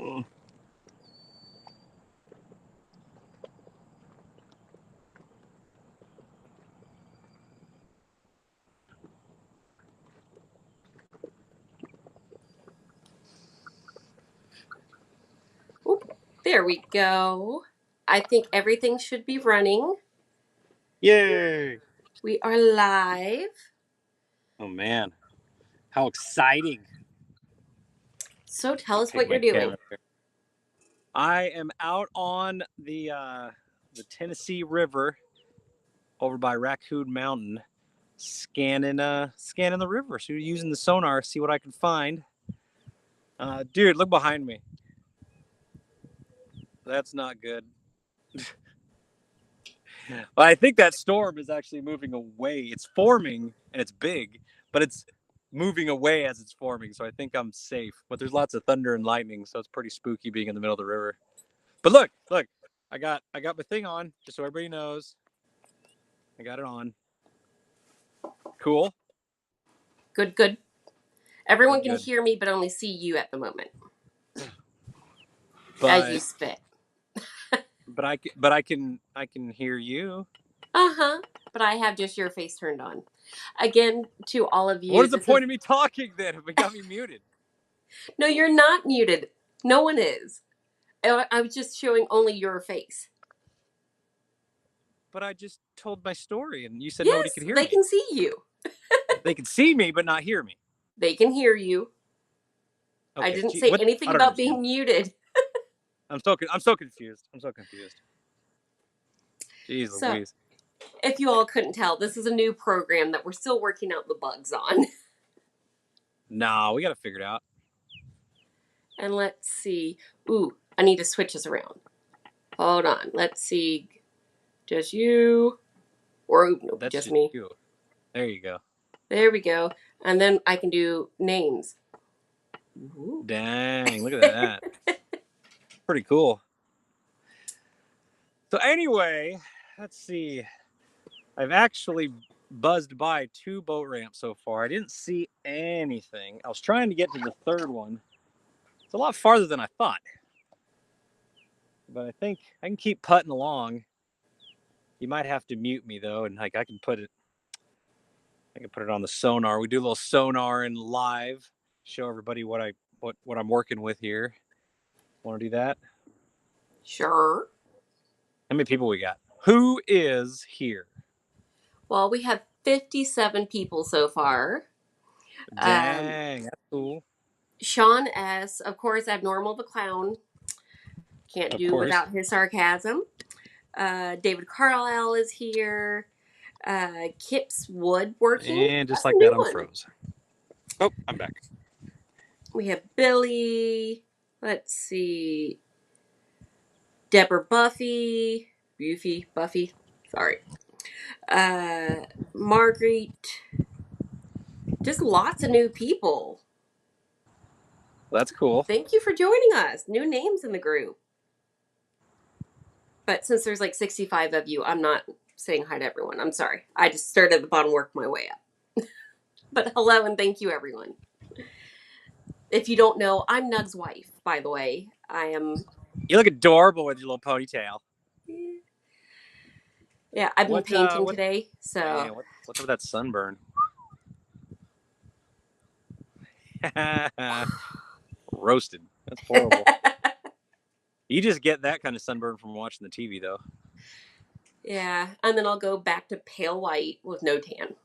Oop, there we go. I think everything should be running. Yay! We are live. Oh man, how exciting! So tell us Take what my you're doing. camera there. I am out on the Tennessee River over by Raccoon Mountain, scanning the river. So using the sonar, see what I can find. Dude, look behind me. That's not good. Well, I think that storm is actually moving away. It's forming and it's big, but it's moving away as it's forming. So I think I'm safe. But there's lots of thunder and lightning, so it's pretty spooky being in the middle of the river. But look, I got my thing on, just so everybody knows. I got it on. Cool. Good, good. Everyone Good, can good. hear me, but only see you at the moment as you But spit. I can hear you. Uh-huh. But I have just your face turned on. Again, to all of What you, is the this is point of me talking then if it got me muted? no, you're not muted. No one is. I was just showing only your face. But I just told my story and you said nobody Yes, could hear they me. can see you. They can see me but not hear me. They can hear you. I Okay. didn't Gee, say what? anything I don't about understand. being muted. I'm so confused. I'm so confused. Jeez So, Louise. if you all couldn't tell, this is a new program that we're still working out the bugs on. Nah, we got to figure it out. And let's see. Ooh, I need to switch this around. Hold on. Let's see. Just you. Or nope, That's just just me. you. There you go. There we go. And then I can do names. Ooh. Dang, look at that. Pretty cool. So anyway, let's see. I've actually buzzed by 2 boat ramps so far. I didn't see anything. I was trying to get to the third one. It's a lot farther than I thought. But I think I can keep putting along. You might have to mute me though, and like I can put it on the sonar. We do a little sonar in live, show everybody what I'm working with here. Want to do that? Sure. How many people we got? Who is here? Well, we have 57 people so far. Dang, that's cool. Sean S., of course, Abnormal the Clown. Can't Of do course. without his sarcasm. David Carlisle is here. Kip's Woodworking. And just That's a like that, new I'm one. froze. Oh, I'm back. We have Billy. Let's see. Deborah Buffy. Sorry. Marguerite. Just lots of new people. That's cool. Thank you for joining us. New names in the group. But since there's like 65 of you, I'm not saying hi to everyone. I'm sorry. I just started at the bottom, worked my way up. But hello and thank you, everyone. If you don't know, I'm Nug's wife, by the way. I am. You look adorable with your little ponytail. Yeah, I've been painting What? today, so. Man, what's up with that sunburn? Roasted. That's horrible. You just get that kind of sunburn from watching the TV, though. Yeah, and then I'll go back to pale white with no tan.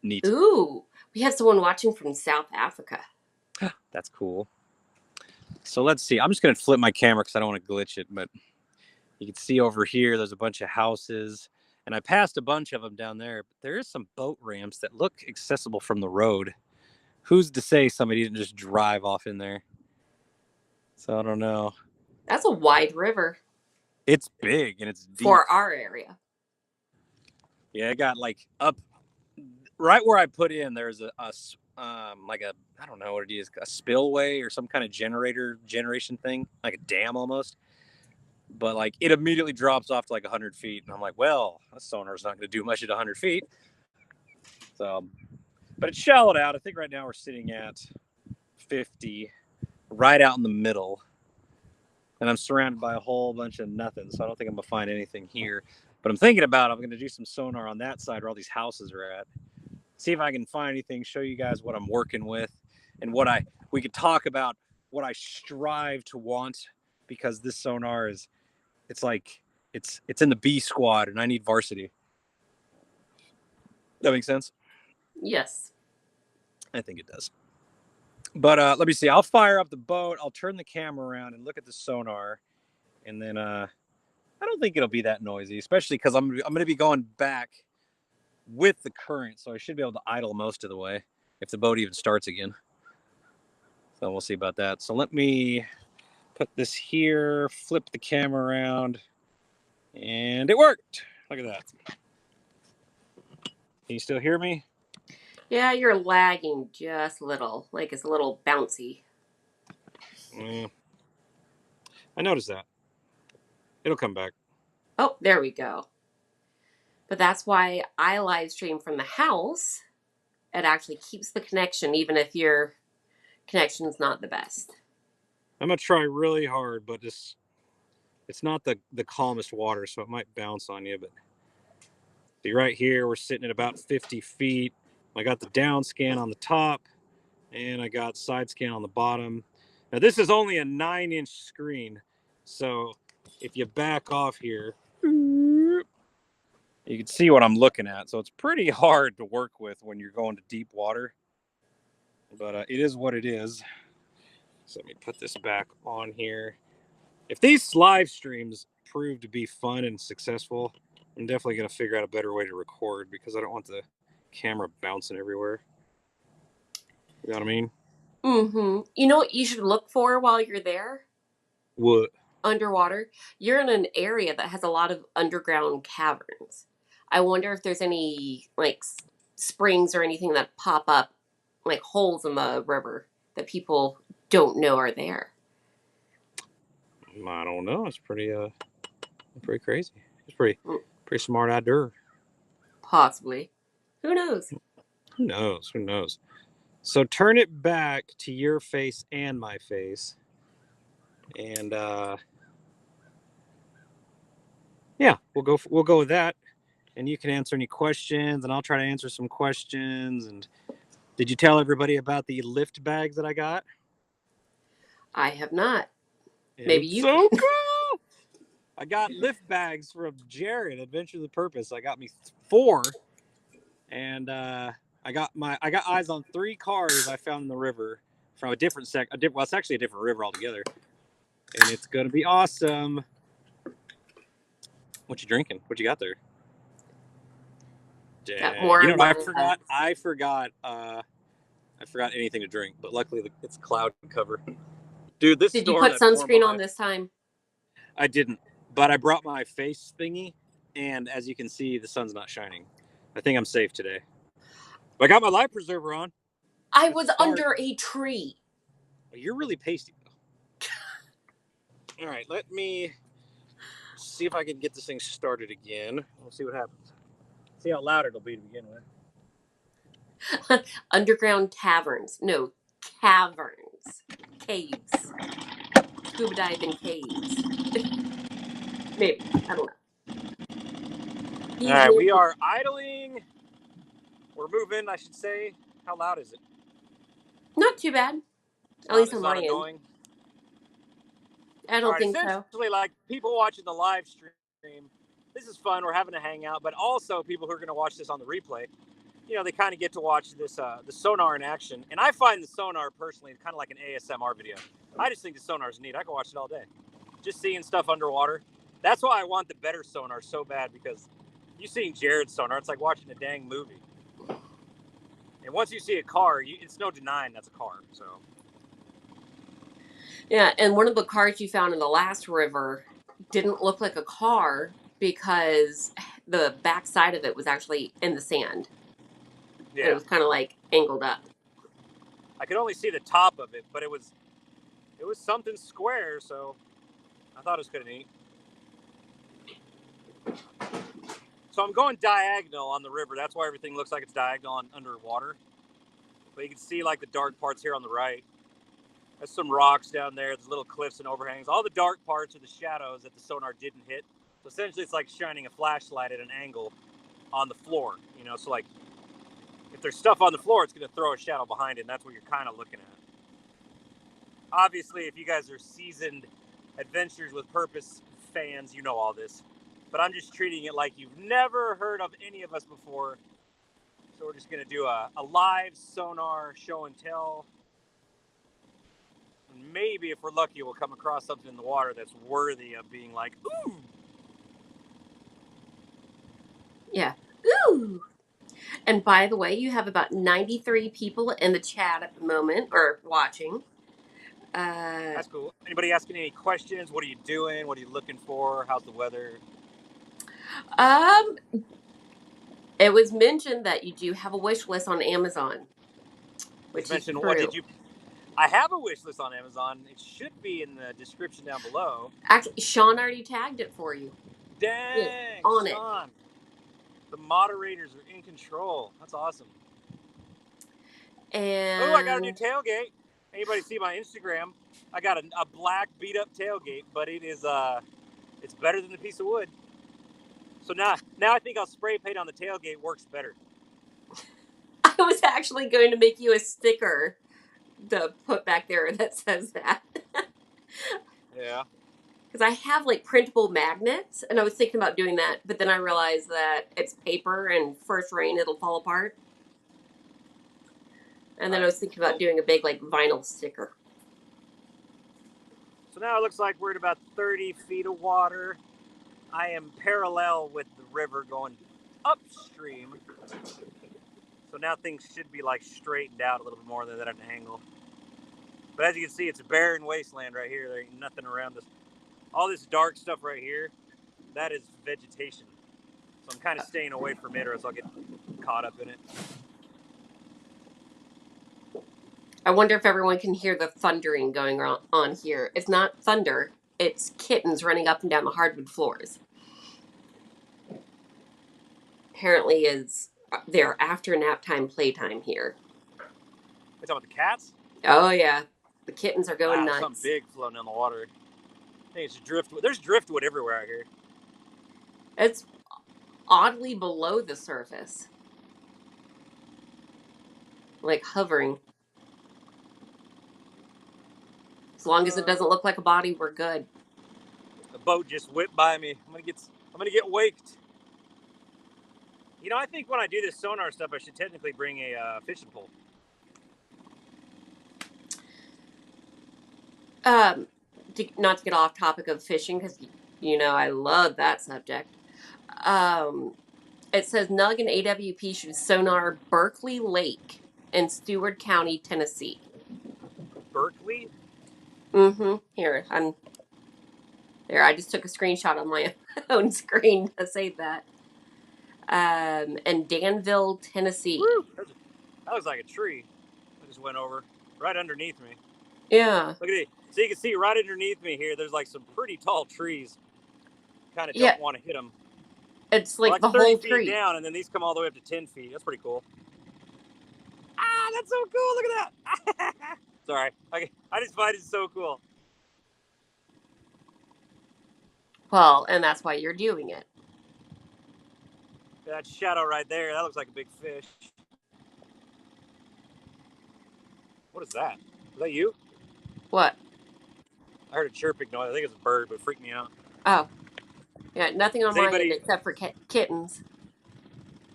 Neat. Ooh, we have someone watching from South Africa. That's cool. So let's see. I'm just going to flip my camera because I don't want to glitch it, but you can see over here there's a bunch of houses, and I passed a bunch of them down there, but there is some boat ramps that look accessible from the road. Who's to say somebody didn't just drive off in there? So I don't know. That's a wide river It's big and it's deep. for our area. Yeah, it got like up right where I put in. There's like a, I don't know what it is, a spillway or some kind of generation thing, like a dam almost. But like it immediately drops off to like 100 feet, and I'm like, well, that sonar's not going to do much at 100 feet. So, but it's shallowed out. I think right now we're sitting at 50. right out in the middle. And I'm surrounded by a whole bunch of nothing, so I don't think I'm going to find anything here. But I'm thinking about I'm going to do some sonar on that side where all these houses are at. See if I can find anything, show you guys what I'm working with, and we could talk about what I strive to want, because this sonar is, it's like, it's in the B squad and I need varsity. That makes sense? Yes. I think it does. But let me see. I'll fire up the boat. I'll turn the camera around and look at the sonar, and then I don't think it'll be that noisy, especially because I'm going to be going back with the current, so I should be able to idle most of the way if the boat even starts again. So we'll see about that. So let me put this here, flip the camera around, and it worked. Look at that. Can you still hear me? Yeah, you're lagging just a little. Like it's a little bouncy. I noticed that. It'll come back. Oh, there we go. But that's why I live stream from the house. It actually keeps the connection, even if your connection's not the best. I'm going to try really hard, but it's not the calmest water, so it might bounce on you. But see, right here, we're sitting at about 50 feet. I got the down scan on the top, and I got side scan on the bottom. Now, this is only a 9-inch screen, so if you back off here, you can see what I'm looking at. So it's pretty hard to work with when you're going to deep water, but it is what it is. So let me put this back on here. If these live streams prove to be fun and successful, I'm definitely going to figure out a better way to record, because I don't want the camera bouncing everywhere. You know what I mean? Mm-hmm. You know what you should look for while you're there? What? Underwater. You're in an area that has a lot of underground caverns. I wonder if there's any, like, springs or anything that pop up, like holes in the river that people don't know are there. I don't know. It's pretty crazy. It's pretty Mm, smart idea. possibly. Who knows? Who knows? Who knows? So turn it back to your face and my face, and yeah, we'll go with that. And you can answer any questions, and I'll try to answer some questions. And did you tell everybody about the lift bags that I got? I have not. Maybe It's you so can. cool. I got lift bags from Jared, Adventure of the Purpose. I got me 4, and I got eyes on 3 cars I found in the river from a different well, it's actually a different river altogether, and it's gonna be awesome. What you drinking? What you got there? Got You more know of what I my. forgot? I forgot anything to drink, but luckily it's cloud cover. Dude, this Did you storm put that formed sunscreen on behind. this time? I didn't, but I brought my face thingy, and as you can see, the sun's not shining. I think I'm safe today. But I got my life preserver on. I That's a was start. under a tree. You're really pasty, though. All right, let me see if I can get this thing started again. We'll see what happens. See how loud it'll be to begin with. Underground taverns. No, caverns. Caves. Scuba dive in caves. Maybe. I don't know. All He's right, we maybe are idling. We're moving, I should say. How loud is it? not too bad. At least It's on not my end. annoying. I All don't right, think so. essentially, like people watching the live stream, this is fun. We're having a hangout, but also people who are going to watch this on the replay, they kind of get to watch this the sonar in action. And I find the sonar personally kind of like an ASMR video. I just think the sonar is neat. I can watch it all day. Just seeing stuff underwater. That's why I want the better sonar so bad, because you seeing Jared's sonar, it's like watching a dang movie. And once you see a car, it's no denying that's a car. So Yeah, and one of the cars you found in the last river didn't look like a car because the back side of it was actually in the sand. And it yeah, was kind of like angled up. I could only see the top of it, but it was something square. So I thought it was kind of neat. So I'm going diagonal on the river. That's why everything looks like it's diagonal underwater. But you can see like the dark parts here on the right. There's some rocks down there. There's little cliffs and overhangs. All the dark parts are the shadows that the sonar didn't hit. So essentially, it's like shining a flashlight at an angle on the floor. You know, so like if there's stuff on the floor, it's going to throw a shadow behind it, and that's what you're kind of looking at. Obviously, if you guys are seasoned Adventures with Purpose fans, you know all this. But I'm just treating it like you've never heard of any of us before. So we're just going to do a live sonar show and tell. And maybe if we're lucky, we'll come across something in the water that's worthy of being like, ooh. Yeah. Ooh. And by the way, you have about 93 people in the chat at the moment, or watching. That's cool. Anybody asking any questions? What are you doing? What are you looking for? How's the weather? It was mentioned that you do have a wish list on Amazon, which is true. What did you? I have a wish list on Amazon. It should be in the description down below. Actually, Sean already tagged it for you. Dang, on Sean. It. The moderators are in control. That's awesome. And I got a new tailgate. Anybody see my Instagram? I got a black beat up tailgate, but it is it's better than the piece of wood. So now I think I'll spray paint on the tailgate. Works better. I was actually going to make you a sticker to put back there that says that. Yeah. Because I have like printable magnets, and I was thinking about doing that, but then I realized that it's paper, and first rain it'll fall apart. And then I was thinking about doing a big like vinyl sticker. So now it looks like we're at about 30 feet of water. I am parallel with the river going upstream. So now things should be like straightened out a little bit more than at an angle. But as you can see, it's a barren wasteland right here. There ain't nothing around us. All this dark stuff right here, that is vegetation. So I'm kind of staying away from it or else I'll get caught up in it. I wonder if everyone can hear the thundering going on here. It's not thunder, it's kittens running up and down the hardwood floors. Apparently is their after nap time playtime here. You talking about the cats? Oh yeah. The kittens are going nuts. Something big floating in the water. I think it's driftwood. There's driftwood everywhere out here. It's oddly below the surface. Like hovering. As long as it doesn't look like a body, we're good. The boat just whipped by me. I'm gonna get waked. You know, I think when I do this sonar stuff, I should technically bring a fishing pole. Not to get off topic of fishing, because you know I love that subject. It says Nug and AWP should sonar Berkeley Lake in Stewart County, Tennessee. Berkeley? Mm-hmm. Here, I just took a screenshot on my own screen to say that. And Danville, Tennessee. Woo! That looks like a tree. I just went over right underneath me. Yeah. Look at it. So you can see right underneath me here, there's like some pretty tall trees. Kind of don't want to hit them. It's like the 30 whole feet tree down, and then these come all the way up to 10 feet. That's pretty cool. Ah, that's so cool. Look at that. Sorry. I just find it so cool. Well, and that's why you're doing it. That shadow right there, that looks like a big fish. What is that? Is that you? What? I heard a chirping noise. I think it's a bird, but it freaked me out. Oh. Yeah, nothing on my end except for kittens.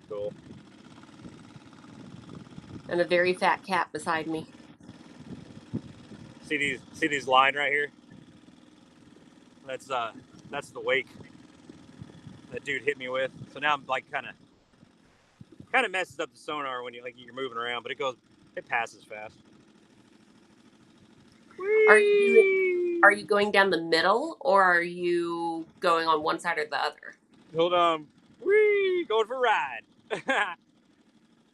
Cool. And a very fat cat beside me. See these line right here? That's the wake that dude hit me with. So now I'm like kind of messes up the sonar when you're moving around, but it passes fast. Are you going down the middle, or are you going on one side or the other? Hold on. Whee! Going for a ride.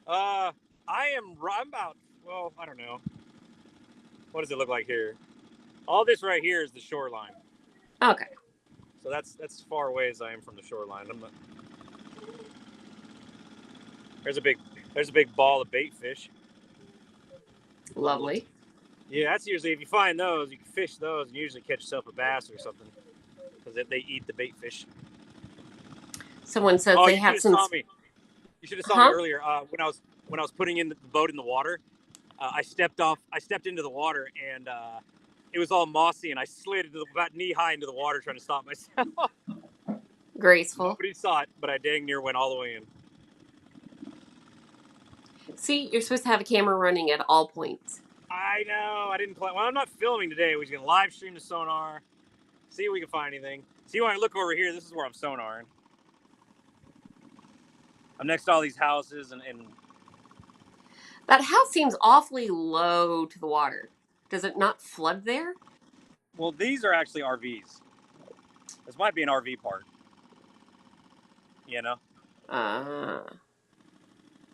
I'm about, well, I don't know. What does it look like here? All this right here is the shoreline. Okay. So that's as far away as I am from the shoreline. There's a big ball of bait fish. Lovely. Yeah, that's usually if you find those, you can fish those and usually catch yourself a bass or something because they eat the bait fish. Someone says Oh, they you should have have some. saw me. You should have saw me Huh? earlier when I was putting in the boat in the water. I stepped off. I stepped into the water and it was all mossy, and I slid into about knee high into the water trying to stop myself. Graceful. Nobody saw it, but I dang near went all the way in. See, you're supposed to have a camera running at all points. I know. I didn't plan. Well, I'm not filming today. We're just gonna live stream the sonar. See if we can find anything. See when I look over here. This is where I'm sonaring. I'm next to all these houses, and That house seems awfully low to the water. Does it not flood there? well, these are actually RVs. This might be an RV park. You know. Uh,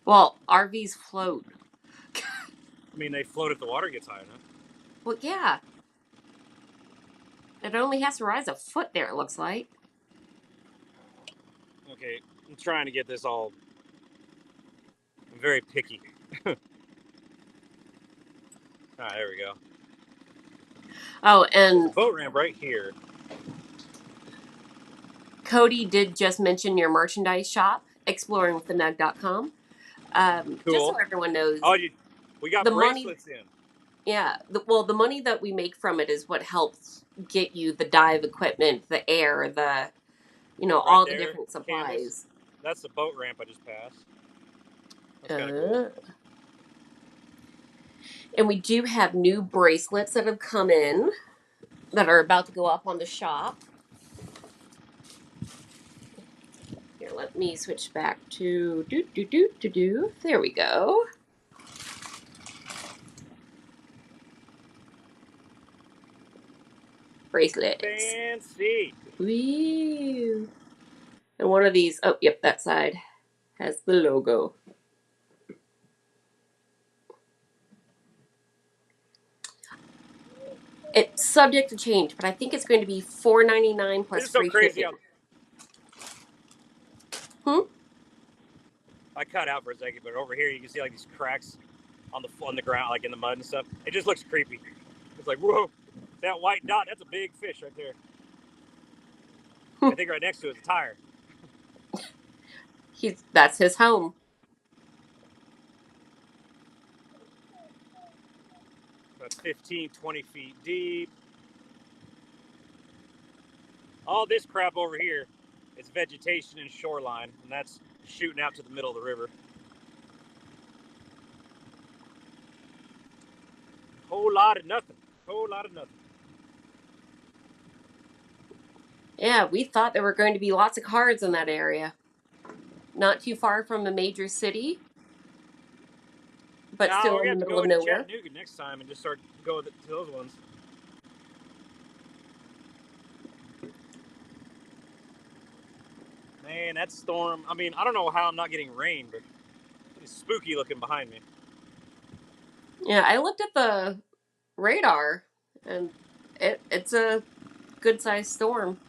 well, RVs float. I mean, they float if the water gets high enough. Well, yeah. It only has to rise a foot there, it looks like. Okay, I'm trying to get this all. I'm very picky. All right, there we go. Oh, There's a and boat ramp right here. Cody did just mention your merchandise shop, exploringwiththenug.com. Just so Cool. everyone knows, Oh, we got the money, bracelets in. yeah, the money that we make from it is what helps get you the dive equipment, the air, Right all the there, different canvas. supplies. That's the boat ramp I just passed. That's kind of cool. Uh, and we do have new bracelets that have come in that are about to go up on the shop. Here, let me switch back to do. There we go. Bracelets. Fancy. Woo. And one of these, oh, yep, that side has the logo. It's subject to change, but I think it's going to be $4.99 This plus is so free crazy. shipping. Hmm? I cut out for a second, but over here you can see like these cracks on the ground, like in the mud and stuff. It just looks creepy. It's like, whoa, that white dot, that's a big fish right there. I think right next to it is a tire. That's his home. About 15, 20 feet deep. All this crap over here is vegetation and shoreline, and that's shooting out to the middle of the river. Whole lot of nothing. Whole lot of nothing. Yeah, we thought there were going to be lots of cars in that area. Not too far from a major city, but Now still we're in gonna the have to middle go of into nowhere. Chattanooga next time and just start go to those ones. Man, that storm. I mean, I don't know how I'm not getting rain, but it's spooky looking behind me. Yeah, I looked at the radar, and it's a good sized storm.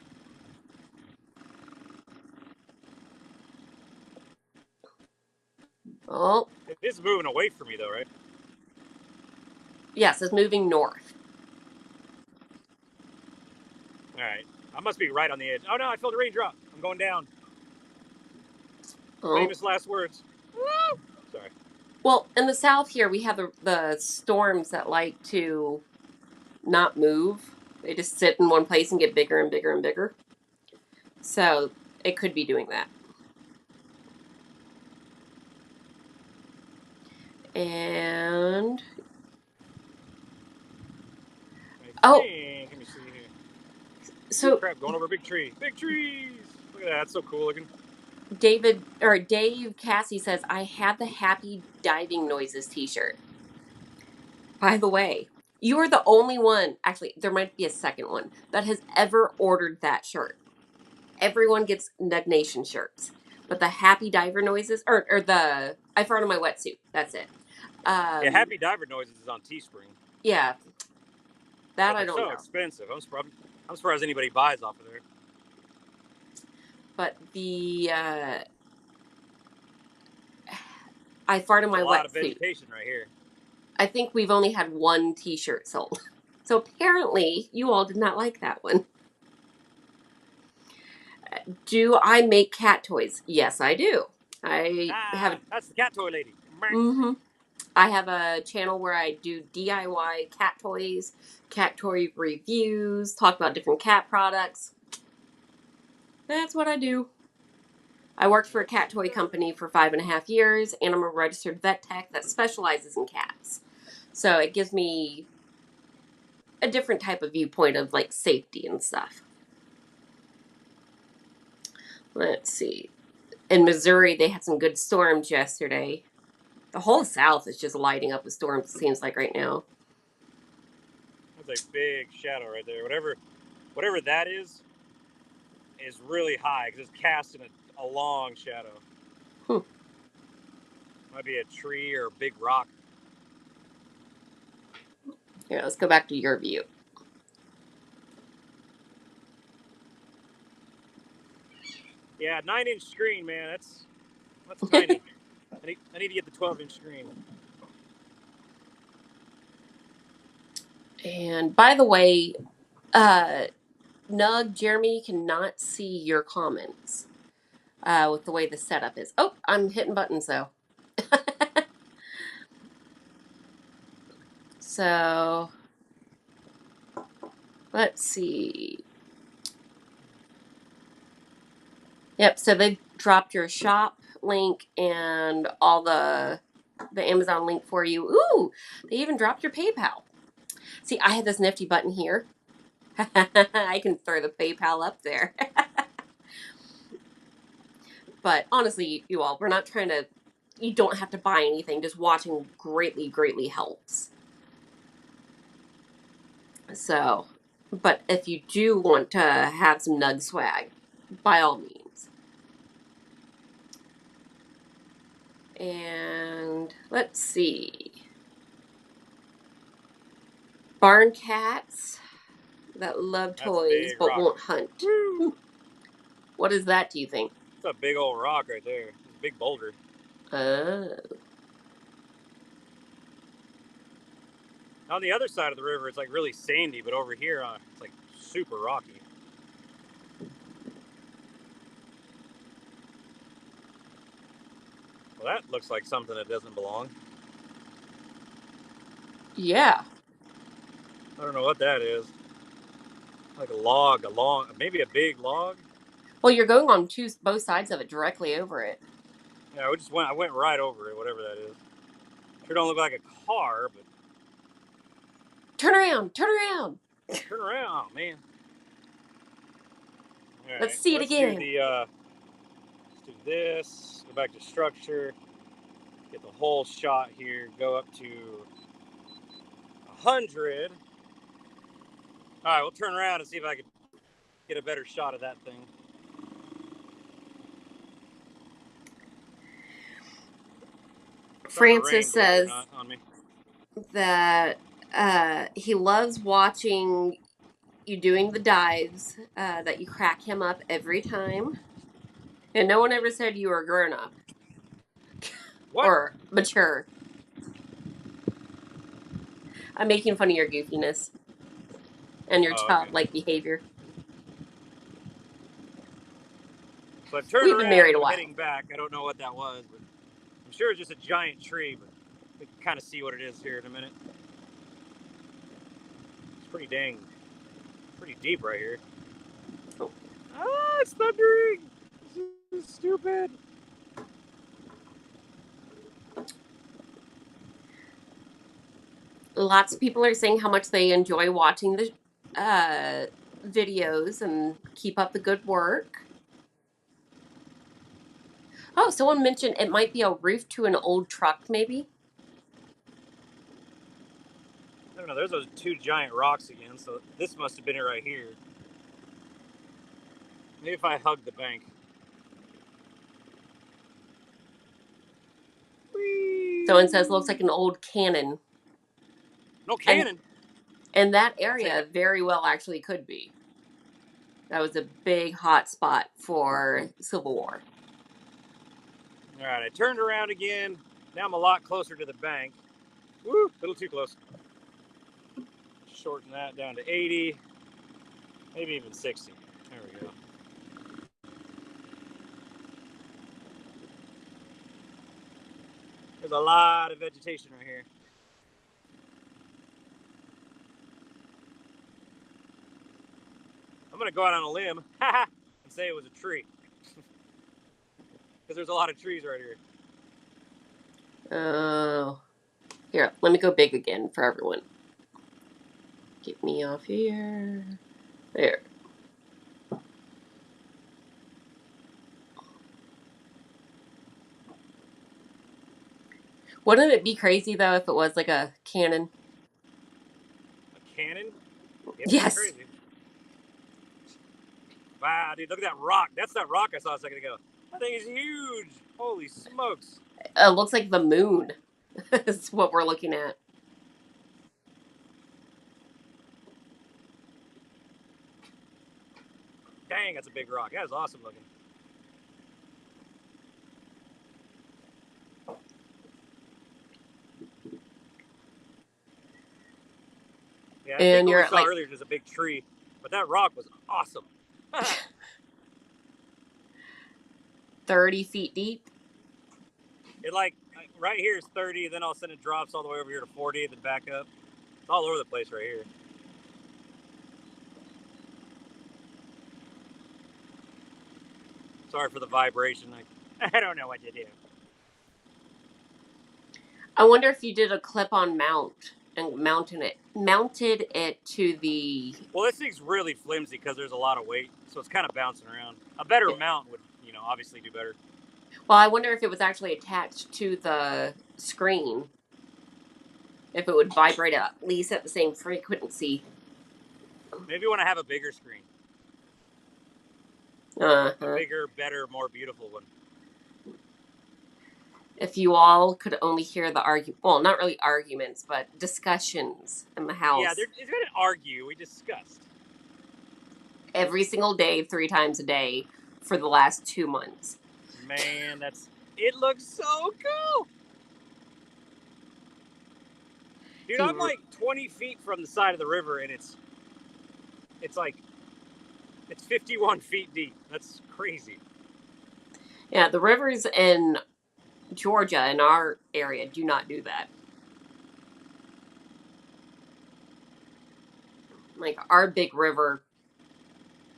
Oh, It is moving away from me though, right? yes, it's moving north. All right. I must be right on the edge. Oh no, I felt a raindrop. I'm going down. Oh, Famous last words. Woo! Sorry. well, in the south here, we have the storms that like to not move. They just sit in one place and get bigger and bigger and bigger. So it could be doing that. And oh, Let me see here. Ooh, so crap, going over a big tree. Big trees! Look at that, that's so cool looking. Dave Cassie says, I had the happy diving noises t-shirt. By the way, you are the only one, actually, there might be a second one, that has ever ordered that shirt. Everyone gets Nug Nation shirts. But the happy diver noises, or the I fart in my wetsuit. That's it. Yeah, Happy Diver Noises is on Teespring. Yeah, that But I they're don't so know. expensive. I'm surprised anybody buys off of there. But I fart in It's a my lot of wetsuit. vegetation right here. I think we've only had one t-shirt sold. So apparently you all did not like that one. Do I make cat toys? Yes, I do. That's the cat toy lady. Mm-hmm. I have a channel where I do DIY cat toys, cat toy reviews, talk about different cat products. That's what I do. I worked for a cat toy company for 5.5 years, and I'm a registered vet tech that specializes in cats. So it gives me a different type of viewpoint of like safety and stuff. Let's see. In Missouri, they had some good storms yesterday. The whole South is just lighting up with storms, it seems like right now. That's a big shadow right there. Whatever that is really high because it's casting a long shadow. Might be a tree or a big rock. Here, let's go back to your view. Yeah, 9-inch screen, man. That's tiny. I need to get the 12-inch screen. And by the way, Nug, Jeremy cannot see your comments with the way the setup is. Oh, I'm hitting buttons though. So, let's see. Yep, so they dropped your shop link and all the Amazon link for you. Ooh, they even dropped your PayPal. See, I have this nifty button here. I can throw the PayPal up there. But honestly, you all, we're not trying to, you don't have to buy anything. Just watching greatly, greatly helps. So, but if you do want to have some Nug swag, by all means. And let's see. Barn cats that love toys but rock. won't hunt. Woo. What is that, do you think? It's a big old rock right there. It's a big boulder. Oh. On the other side of the river, it's like really sandy, but over here, it's like super rocky. Well, that looks like something that doesn't belong. Yeah. I don't know what that is. Like a log, maybe a big log. Well, you're going on both sides of it, directly over it. Yeah, I went right over it, whatever that is. Sure don't look like a car, but Turn around! Turn around! turn around, man. All right, Let's see it again. Let's do this. Go back to structure. Get the whole shot here. Go up to 100. All right, we'll turn around and see if I can get a better shot of that thing. Francis says that he loves watching you doing the dives, that you crack him up every time. And no one ever said you were grown up. What? Or mature. I'm making fun of your goofiness and your childlike behavior. So I've turned We've around been married a and I'm while. heading back. I don't know what that was, but I'm sure it's just a giant tree, but we can kind of see what it is here in a minute. It's pretty deep right here. Oh. Ah, it's thundering! This is stupid. Lots of people are saying how much they enjoy watching the videos and keep up the good work. Oh, someone mentioned it might be a roof to an old truck, maybe? I don't know, there's those two giant rocks again, so this must have been it right here. Maybe if I hug the bank. Whee! Someone says looks like an old cannon. No cannon! And that area very well actually could be. That was a big hot spot for Civil War. All right, I turned around again. Now I'm a lot closer to the bank. Woo, a little too close. Shorten that down to 80, maybe even 60. There we go. There's a lot of vegetation right here. I'm going to go out on a limb and say it was a tree. Because there's a lot of trees right here. Oh. Here, let me go big again for everyone. Get me off here. There. Wouldn't it be crazy, though, if it was like a cannon? A cannon? It would be Yes. crazy. Wow, dude, look at that rock. That's that rock I saw a second ago. That thing is huge. Holy smokes. It looks like the moon. Is what we're looking at. Dang, that's a big rock. That is awesome looking. Yeah, I think And what you're we at saw like earlier was a big tree, but that rock was awesome. 30 feet deep. It like right here is 30, then all of a sudden it drops all the way over here to 40, then back up. It's all over the place right here. Sorry for the vibration. I don't know what to do. I wonder if you did a clip-on mount and mounted it to the. Well, this thing's really flimsy because there's a lot of weight, so it's kind of bouncing around. A better mount would, obviously do better. Well, I wonder if it was actually attached to the screen. If it would vibrate at least at the same frequency. Maybe when I have a bigger screen. A bigger, better, more beautiful one. If you all could only hear the well, not really arguments, but discussions in the house. Yeah, we didn't argue. We discussed. Every single day, 3 times a day for the last 2 months. Man, it looks so cool. Dude, I'm like 20 feet from the side of the river, and it's 51 feet deep. That's crazy. Yeah, the rivers in Georgia, in our area, do not do that. Like our big river,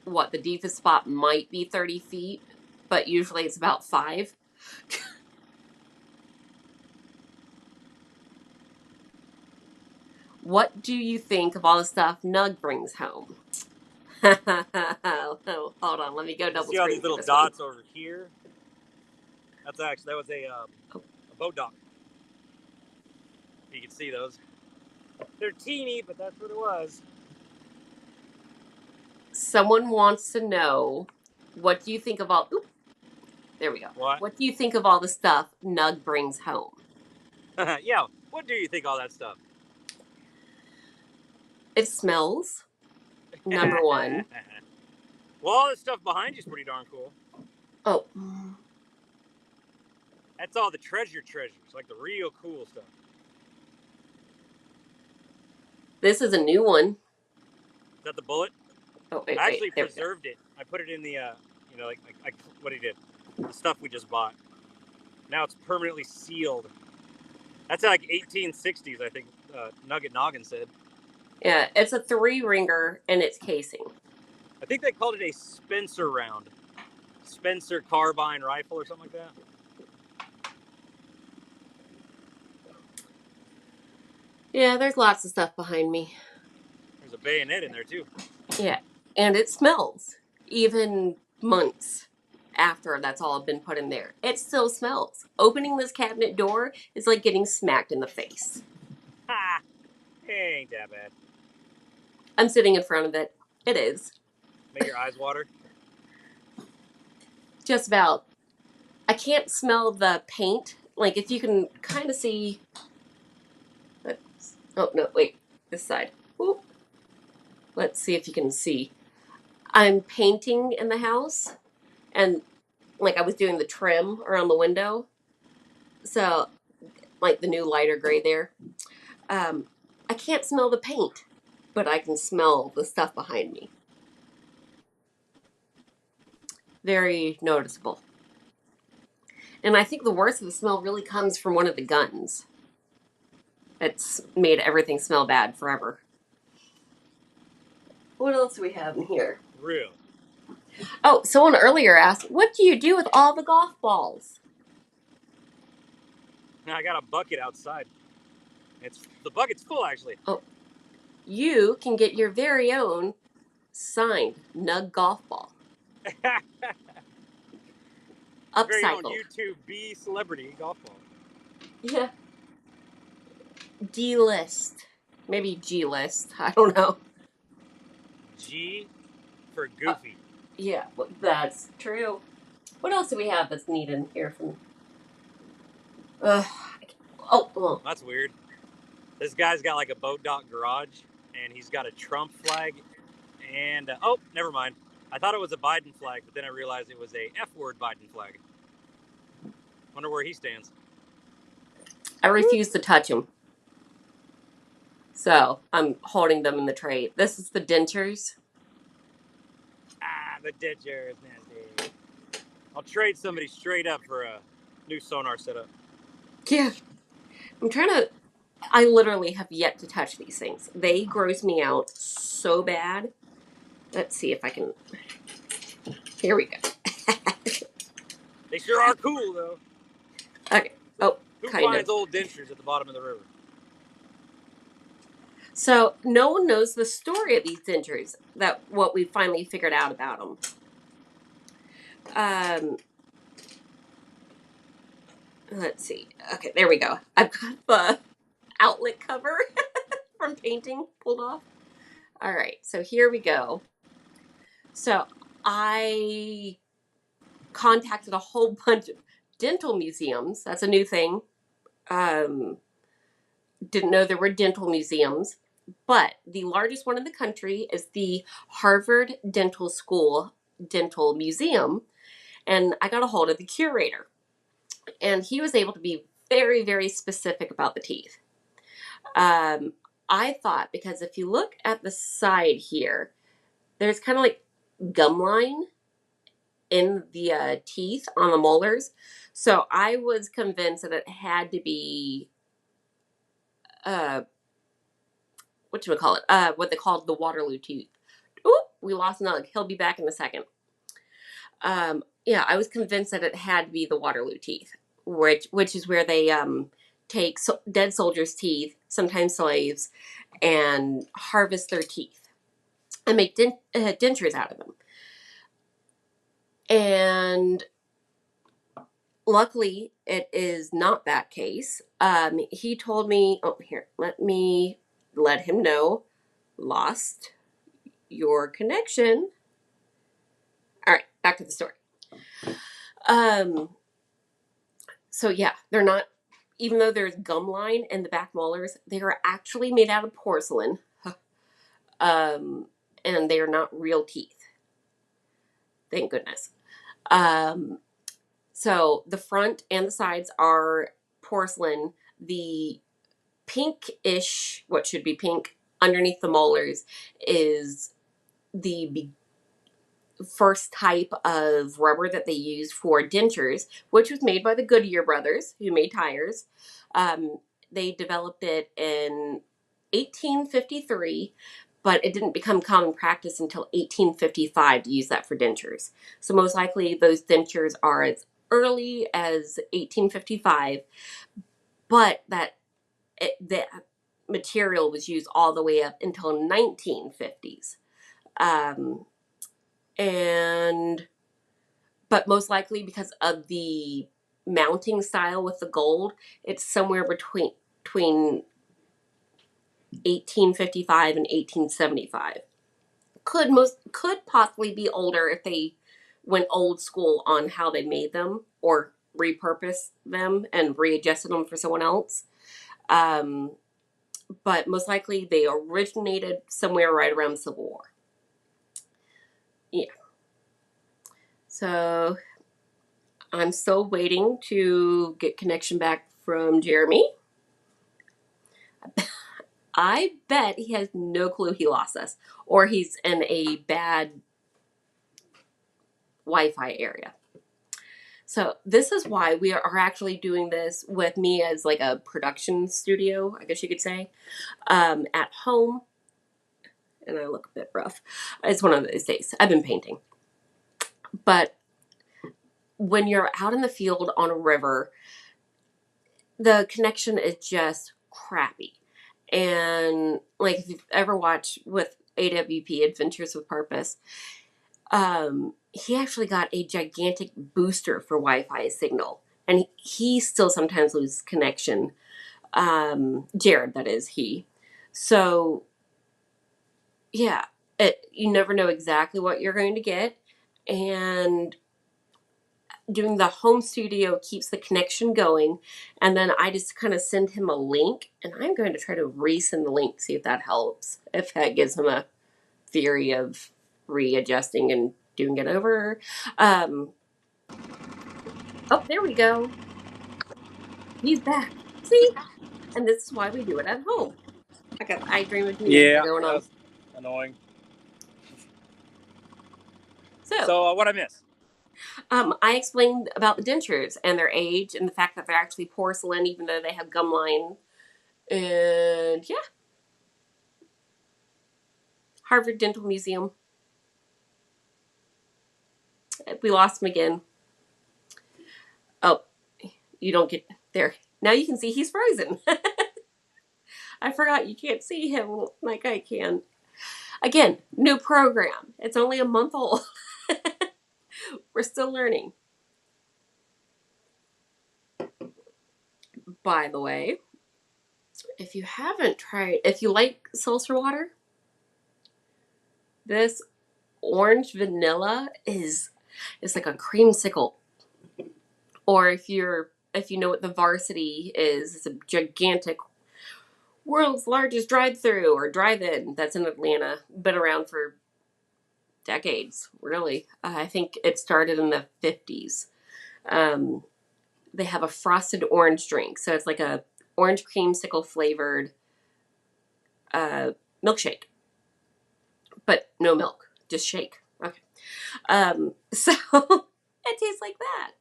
the deepest spot might be 30 feet, but usually it's about 5. What do you think of all the stuff Nug brings home? Oh, hold on, let me go double See all these little dots over here? That was a boat dock. You can see those. They're teeny, but that's what it was. Someone wants to know, what do you think of all... Oop, there we go. What do you think of all the stuff Nug brings home? Yeah, what do you think of all that stuff? It smells. Number one. Well, all this stuff behind you is pretty darn cool. Oh. That's all the treasures, like the real cool stuff. This is a new one. Is that the bullet? Oh, wait, I actually preserved it. I put it in the, what he did. The stuff we just bought. Now it's permanently sealed. That's like 1860s, I think Nugget Noggin said. Yeah, it's a 3-ringer and it's casing. I think they called it a Spencer round. Spencer carbine rifle or something like that. Yeah, there's lots of stuff behind me. There's a bayonet in there too. Yeah, and it smells. Even months after that's all been put in there, it still smells. Opening this cabinet door is like getting smacked in the face. Ha! It ain't that bad. I'm sitting in front of it. It is. Make your eyes water? Just about. I can't smell the paint. Like, if you can kind of see... Oh, no, wait. This side. Ooh. Let's see if you can see. I'm painting in the house, and I was doing the trim around the window. So, the new lighter gray there. I can't smell the paint, but I can smell the stuff behind me. Very noticeable. And I think the worst of the smell really comes from one of the guns. It's made everything smell bad forever. What else do we have in here? Real. Oh, someone earlier asked, what do you do with all the golf balls? Now I got a bucket outside. The bucket's full, actually. Oh, you can get your very own signed Nug golf ball. Very own Upcycled. YouTube B celebrity golf ball. Yeah. D-list. Maybe G-list. I don't know. G for goofy. Yeah, that's true. What else do we have that's neat in here from... well. That's weird. This guy's got like a boat dock garage, and he's got a Trump flag, and never mind. I thought it was a Biden flag, but then I realized it was a F-word Biden flag. Wonder where he stands. I refuse to touch them. So, I'm holding them in the tray. This is the dentures. The dentures, nasty. I'll trade somebody straight up for a new sonar setup. Yeah. I literally have yet to touch these things. They gross me out so bad. Let's see if I can... Here we go. They sure are cool, though. Okay. Oh, Who kind finds of. old dentures at the bottom of the river? So, no one knows the story of these dentures, what we finally figured out about them. Let's see. Okay, there we go. I've got the outlet cover from painting pulled off. All right, so here we go. So I contacted a whole bunch of dental museums. That's a new thing. Didn't know there were dental museums, but the largest one in the country is the Harvard Dental School Dental Museum. And I got a hold of the curator, and he was able to be very, very specific about the teeth. I thought, because if you look at the side here, there's kind of like gum line in the teeth on the molars. So I was convinced that it had to be, what they called the Waterloo tooth. Oop, we lost Nug. He'll be back in a second. I was convinced that it had to be the Waterloo teeth, which is where they take dead soldiers' teeth, sometimes slaves, and harvest their teeth and make dentures out of them. And luckily, it is not that case. He told me, let me let him know. Lost your connection. All right, back to the story. So yeah, they're not, even though there's gum line in the back molars, they are actually made out of porcelain. And they are not real teeth. Thank goodness. So the front and the sides are porcelain. The pinkish, what should be pink, underneath the molars is the first type of rubber that they used for dentures, which was made by the Goodyear brothers, who made tires. They developed it in 1853, but it didn't become common practice until 1855 to use that for dentures. So most likely those dentures are as early as 1855, but that material was used all the way up until 1950s. But most likely because of the mounting style with the gold, it's somewhere between 1855 and 1875. Could possibly be older if they went old school on how they made them or repurposed them and readjusted them for someone else. But most likely they originated somewhere right around the Civil War. Yeah. So I'm still waiting to get connection back from Jeremy. I bet he has no clue he lost us, or he's in a bad Wi-Fi area. So this is why we are actually doing this with me as like a production studio, I guess you could say, at home. And I look a bit rough. It's one of those days. I've been painting. But when you're out in the field on a river, the connection is just crappy. And like if you've ever watched with AWP Adventures with Purpose, he actually got a gigantic booster for Wi-Fi signal, and he still sometimes loses connection. Jared, that is he. So yeah, you never know exactly what you're going to get, and doing the home studio keeps the connection going. And then I just kind of send him a link, and I'm going to try to resend the link, see if that helps, if that gives him a theory of readjusting and doing it over. Oh, there we go. He's back. See? And this is why we do it at home. I got I Dream of Jeannie Yeah, going on. that's annoying. So, What I miss? I explained about the dentures and their age and the fact that they're actually porcelain, even though they have gum line. And yeah, Harvard Dental Museum. We lost him again. Oh, you don't get there. Now you can see he's frozen. I forgot you can't see him like I can. Again, new program. It's only a month old. We're still learning. By the way, if you haven't tried, if you like seltzer water, this orange vanilla is like a creamsicle. Or if you know what the Varsity is, it's a gigantic world's largest drive-through or drive-in that's in Atlanta. Been around for decades, really. I think it started in the 50s. They have a frosted orange drink, so it's like a orange creamsicle flavored milkshake, but no milk, just shake. Okay. So it tastes like that.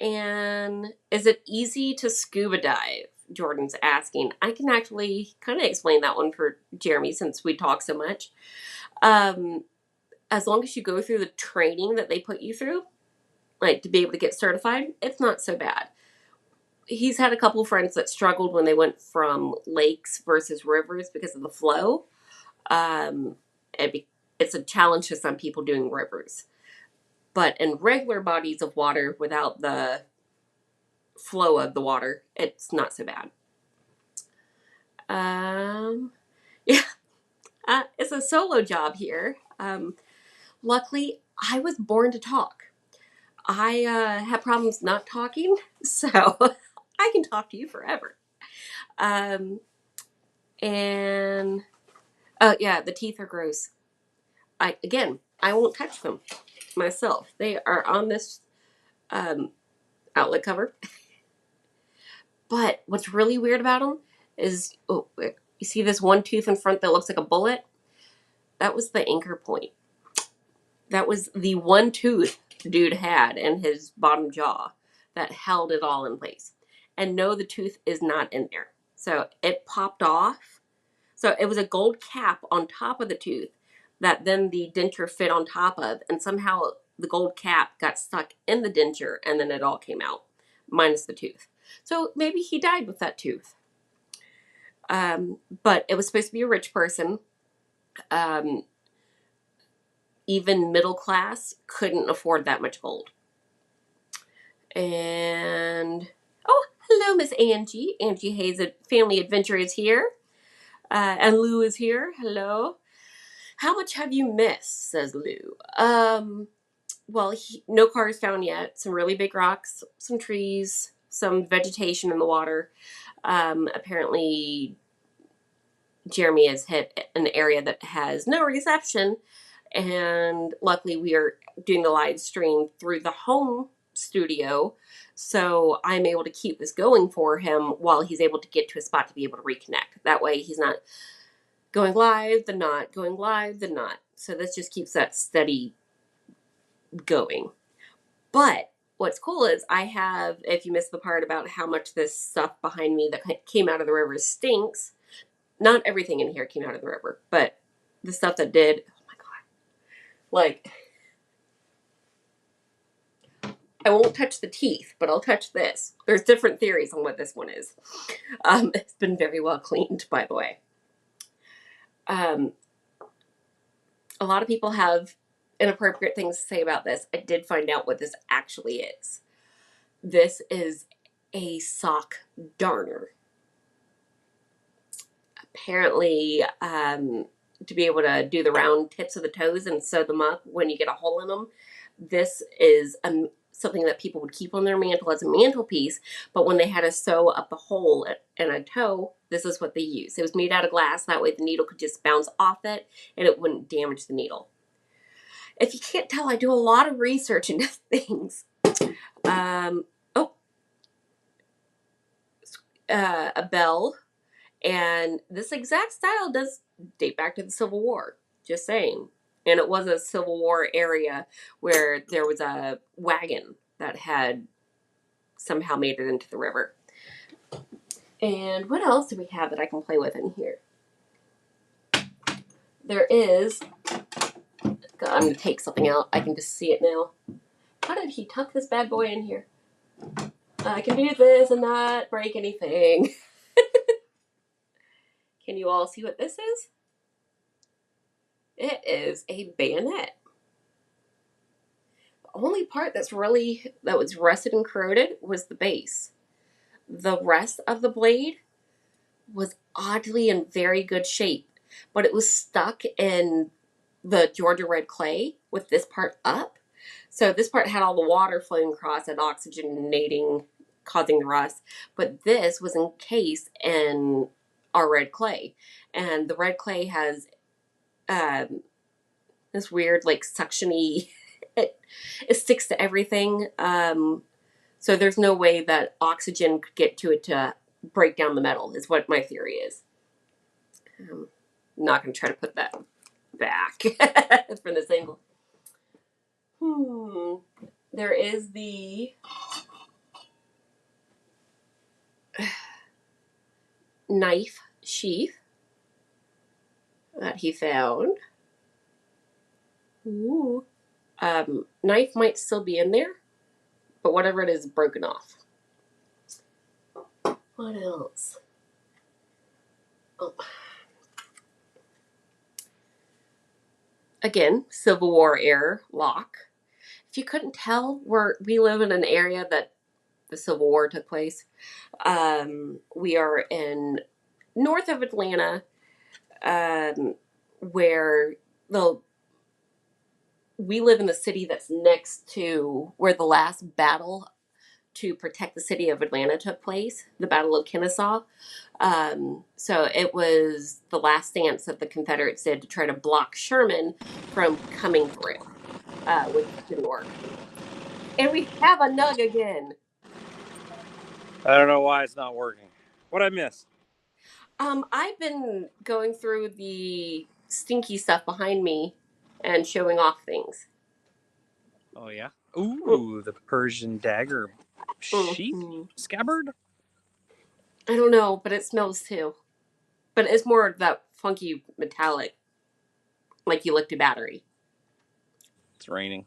And is it easy to scuba dive? Jordan's asking. I can actually kind of explain that one for Jeremy since we talk so much. As long as you go through the training that they put you through, like to be able to get certified, it's not so bad. He's had a couple of friends that struggled when they went from lakes versus rivers because of the flow. It's a challenge to some people doing rivers. But in regular bodies of water without the flow of the water, it's not so bad. Yeah, it's a solo job here. Luckily, I was born to talk. I have problems not talking, so I can talk to you forever. Um, and yeah, the teeth are gross. I won't touch them myself. They are on this um, outlet cover. But what's really weird about them is, you see this one tooth in front that looks like a bullet? That was the anchor point. That was the one tooth dude had in his bottom jaw that held it all in place. And no, the tooth is not in there. So it popped off. So it was a gold cap on top of the tooth that then the denture fit on top of. And somehow the gold cap got stuck in the denture and then it all came out, minus the tooth. So maybe he died with that tooth. But it was supposed to be a rich person. Even middle class couldn't afford that much gold. And oh, hello, Miss Angie. Angie Hayes at Family Adventure is here. And Lou is here. Hello. How much have you missed? Says Lou. Well, no cars found yet. Some really big rocks, some trees, some vegetation in the water. Apparently, Jeremy has hit an area that has no reception. And luckily, we are doing the live stream through the home studio. So I'm able to keep this going for him while he's able to get to a spot to be able to reconnect. That way he's not going live, then not, going live, then not. So this just keeps that steady going. But what's cool is I have, if you missed the part about how much this stuff behind me that came out of the river stinks, not everything in here came out of the river, but the stuff that did, oh my God. Like, I won't touch the teeth, but I'll touch this. There's different theories on what this one is. It's been very well cleaned, by the way. A lot of people have inappropriate things to say about this. I did find out what this actually is. This is a sock darner. Apparently, to be able to do the round tips of the toes and sew them up when you get a hole in them, this is something that people would keep on their mantle as a mantelpiece, but when they had to sew up a hole in a toe, this is what they used. It was made out of glass, that way the needle could just bounce off it and it wouldn't damage the needle. If you can't tell, I do a lot of research into things. A bell, and this exact style does date back to the Civil War, just saying. And it was a Civil War area where there was a wagon that had somehow made it into the river. And what else do we have that I can play with in here? There is, God, I'm going to take something out. I can just see it now. How did he tuck this bad boy in here? I can do this and not break anything. Can you all see what this is? It is a bayonet. The only part that was rusted and corroded was the base. The rest of the blade was oddly in very good shape, but it was stuck in the Georgia red clay with this part up. So this part had all the water flowing across and oxygenating, causing the rust. But this was encased in our red clay. And the red clay has this weird, like, suction-y, it sticks to everything. So there's no way that oxygen could get to it to break down the metal, is what my theory is. I'm not going to try to put that back from this angle. There is the knife sheath that he found. Ooh. Knife might still be in there, but whatever it is broken off. What else? Oh. Again, Civil War era lock. If you couldn't tell, we live in an area that the Civil War took place. We are in north of Atlanta, where we live in the city that's next to where the last battle to protect the city of Atlanta took place, the Battle of Kennesaw. So it was the last stance that the Confederates did to try to block Sherman from coming through, which didn't work. And we have a nug again. I don't know why it's not working. What'd I miss? I've been going through the stinky stuff behind me and showing off things. Oh, yeah? Ooh, the Persian dagger sheath? Scabbard? I don't know, but it smells too. But it's more of that funky metallic, like you licked a battery. It's raining.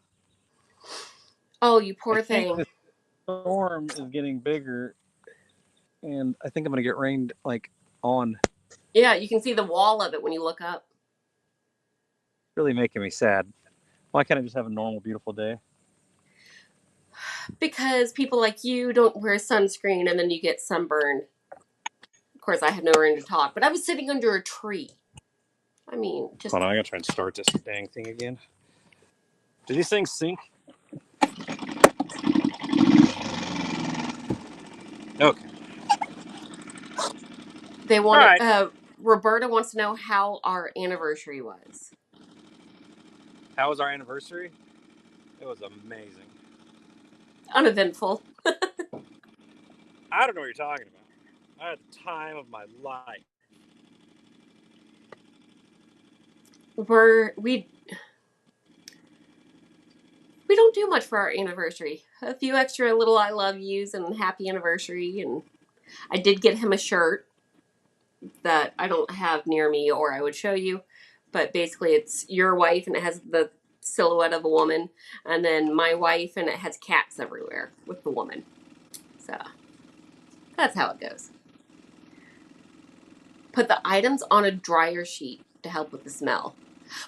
Oh, you poor thing. The storm is getting bigger, and I think I'm going to get rained, like, on. Yeah, you can see the wall of it when you look up. Really making me sad. Why can't I just have a normal, beautiful day? Because people like you don't wear sunscreen and then you get sunburned. Of course, I have no room to talk, but I was sitting under a tree. I mean, just. Hold on, I gotta try and start this dang thing again. Do these things sync? Okay. They want to. Roberta wants to know how our anniversary was. How was our anniversary? It was amazing. Uneventful. I don't know what you're talking about. I had the time of my life. We don't do much for our anniversary. A few extra little I love yous and happy anniversary, and I did get him a shirt that I don't have near me or I would show you. But basically it's your wife and it has the silhouette of a woman, and then my wife and it has cats everywhere with the woman. So that's how it goes. Put the items on a dryer sheet to help with the smell.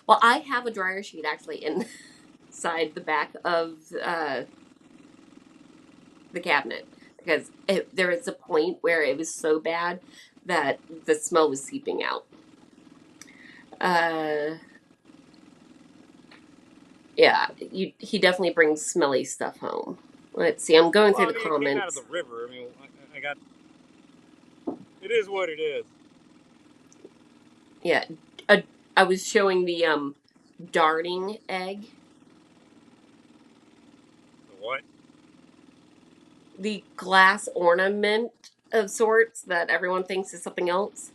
Well, I have a dryer sheet actually inside the back of the cabinet because there was a point where it was so bad that the smell was seeping out. Yeah, he definitely brings smelly stuff home. Let's see, I'm going through the comments. It came out of the river. I mean, I got. It is what it is. Yeah, I was showing the darting egg. The what? The glass ornament of sorts that everyone thinks is something else.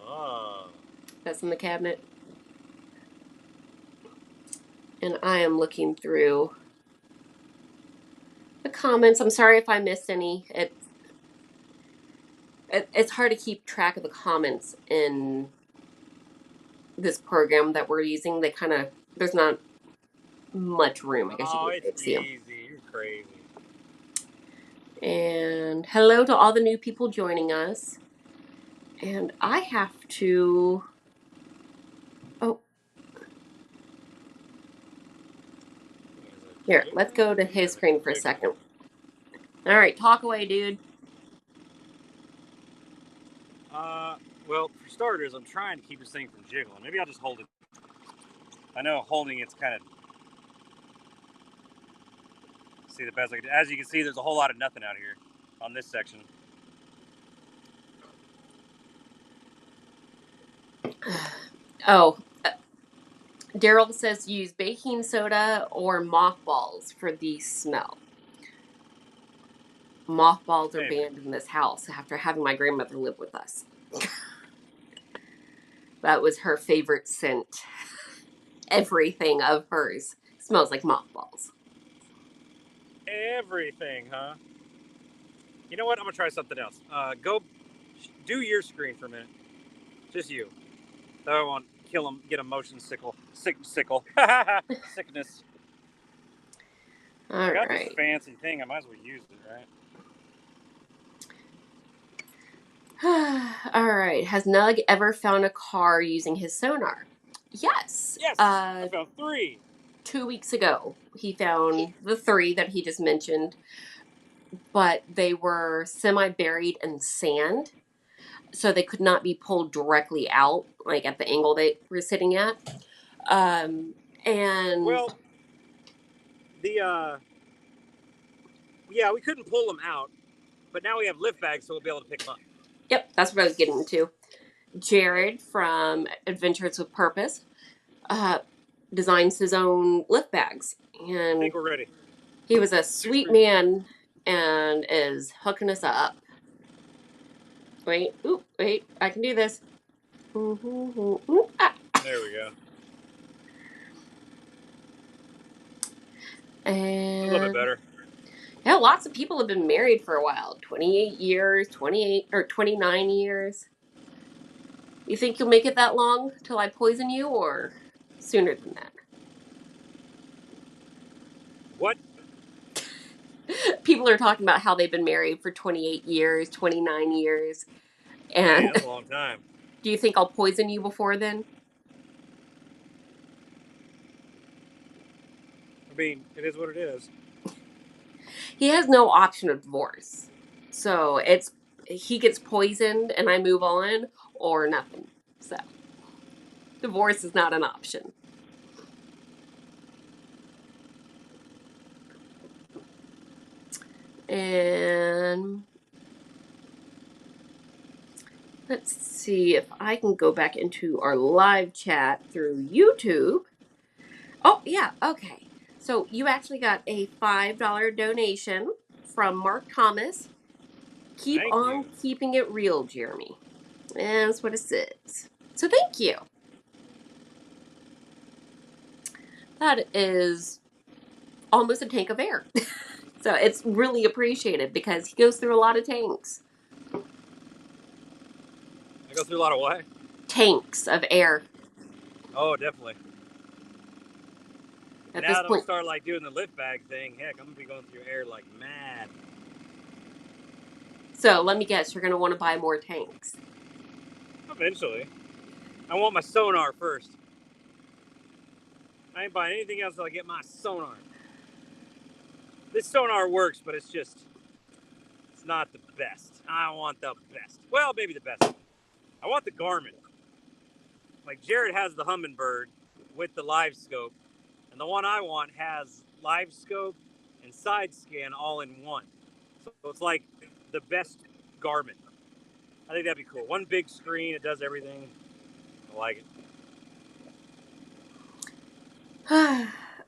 Ah. That's in the cabinet. And I am looking through the comments. I'm sorry if I missed any. It's hard to keep track of the comments in this program that we're using. There's not much room, I guess you could see them. Easy. You're crazy. And hello to all the new people joining us. And I have to... Oh. Here, let's go to his screen for a second. All right, talk away, dude. Well, for starters, I'm trying to keep this thing from jiggling. Maybe I'll just hold it. I know holding it's kind of... See the best I can do. As you can see, there's a whole lot of nothing out here on this section. Oh, Daryl says use baking soda or mothballs for the smell. Mothballs are banned in this house after having my grandmother live with us. That was her favorite scent. Everything of hers smells like mothballs. Everything, huh? You know what? I'm gonna try something else. Go do your screen for a minute. Just you. I don't want to kill him, get a motion sickness. All right. This fancy thing. I might as well use it, right? All right. Has Nug ever found a car using his sonar? Yes. Yes. I found 3. 2 weeks ago, he found the 3 that he just mentioned, but they were semi-buried in sand, so they could not be pulled directly out, like at the angle they were sitting at. And well, we couldn't pull them out, but now we have lift bags, so we'll be able to pick them up. Yep, that's what I was getting to. Jared from Adventures with Purpose designs his own lift bags, and I think we're ready. He was a sweet man and is hooking us up. Wait, I can do this. There we go. And a little bit better. Yeah, lots of people have been married for a while. 28 years, 28 or 29 years. You think you'll make it that long till I poison you, or sooner than that? What? People are talking about how they've been married for 28 years, 29 years. And man, that's a long time. Do you think I'll poison you before then? I mean, it is what it is. He has no option of divorce. So he gets poisoned and I move on, or nothing. So divorce is not an option. And let's see if I can go back into our live chat through YouTube. Oh, yeah, okay. So you actually got a $5 donation from Mark Thomas. Keep Thank you. on keeping it real, Jeremy. And that's what it says. So thank you. That is almost a tank of air. So it's really appreciated because he goes through a lot of tanks. I go through a lot of what? Tanks of air. Oh, definitely. At Now this that we point. start like doing the lift bag thing, heck, I'm gonna be going through air like mad. So let me guess, you're going to want to buy more tanks. Eventually. I want my sonar first. I ain't buying anything else until I get my sonar. This sonar works, but it's not the best. I want the best. Well, maybe the best. I want the Garmin. Like Jared has the Humminbird with the live scope, and the one I want has live scope and side scan all in one. So it's like the best Garmin. I think that'd be cool. One big screen, it does everything. I like it.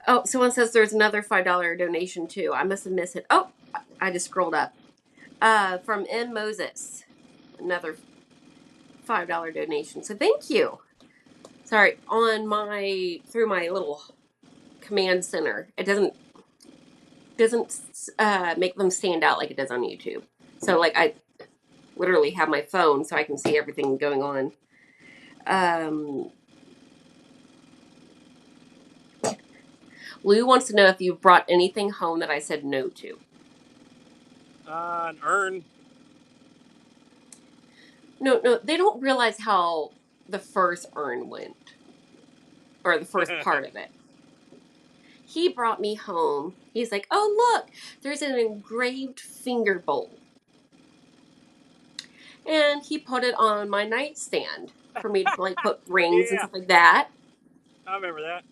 Oh, someone says there's another $5 donation too. I must have missed it. Oh, I just scrolled up. From M. Moses. Another $5 donation. So thank you. Sorry, through my little command center, it doesn't make them stand out like it does on YouTube. So like I literally have my phone so I can see everything going on. Lou wants to know if you've brought anything home that I said no to. An urn. No, they don't realize how the first urn went, or the first part of it. He brought me home. He's like, "Oh look, there's an engraved finger bowl," and he put it on my nightstand for me to like put rings and Yeah, stuff like that. I remember that.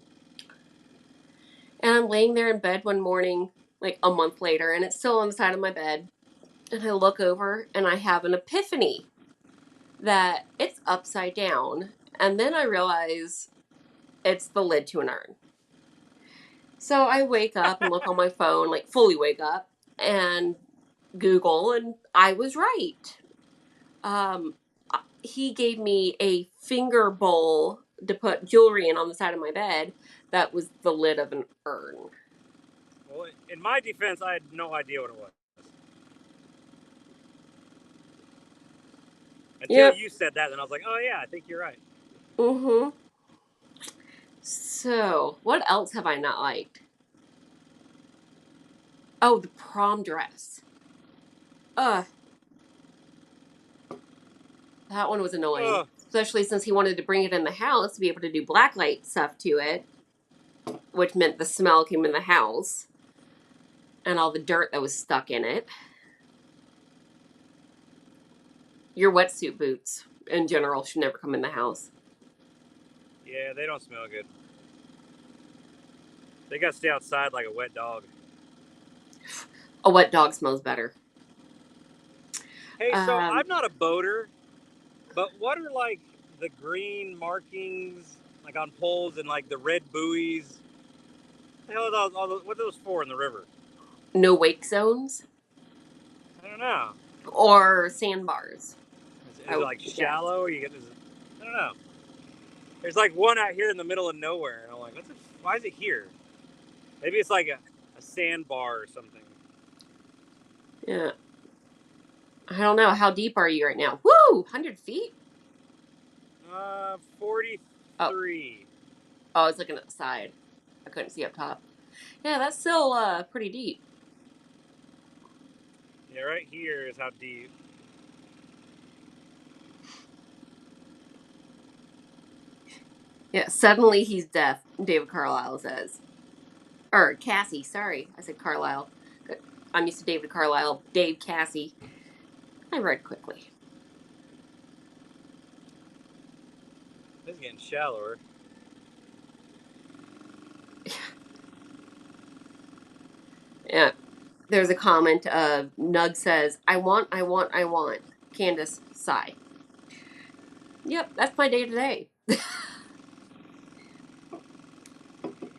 And I'm laying there in bed one morning, like a month later, and it's still on the side of my bed. And I look over and I have an epiphany that it's upside down. And then I realize it's the lid to an urn. So I wake up and look on my phone, like fully wake up, and Google, and I was right. Um, he gave me a finger bowl to put jewelry in on the side of my bed that was the lid of an urn. Well, in my defense, I had no idea what it was. Until Yep. you said that, then I was like, oh yeah, I think you're right. Mm-hmm. So, what else have I not liked? Oh, the prom dress. Ugh, that one was annoying. Ugh. Especially since he wanted to bring it in the house to be able to do blacklight stuff to it, which meant the smell came in the house and all the dirt that was stuck in it. Your wetsuit boots, in general, should never come in the house. Yeah, they don't smell good. They gotta stay outside like a wet dog. A wet dog smells better. Hey, so Um, I'm not a boater, but what are like the green markings like on poles and like the red buoys? The hell are what are those for in the river? no wake zones I don't know. or sandbars. Is I it would like guess. shallow? Or I don't know. There's like one out here in the middle of nowhere, and I'm like, why is it here? Maybe it's like a sandbar or something. Yeah. I don't know. How deep are you right now? Woo! 100 feet? 43. Oh, oh, I was looking at the side. I couldn't see up top. Yeah, that's still pretty deep. Yeah, right here is how deep. Yeah, suddenly he's deaf, David Carlisle says. Or Cassie, sorry. I said Carlisle. I'm used to David Carlisle. Dave Cassie. I read quickly. This is getting shallower. Yeah. There's a comment of Nug says, I want, I want, I want. Candace, sigh. Yep, that's my day today.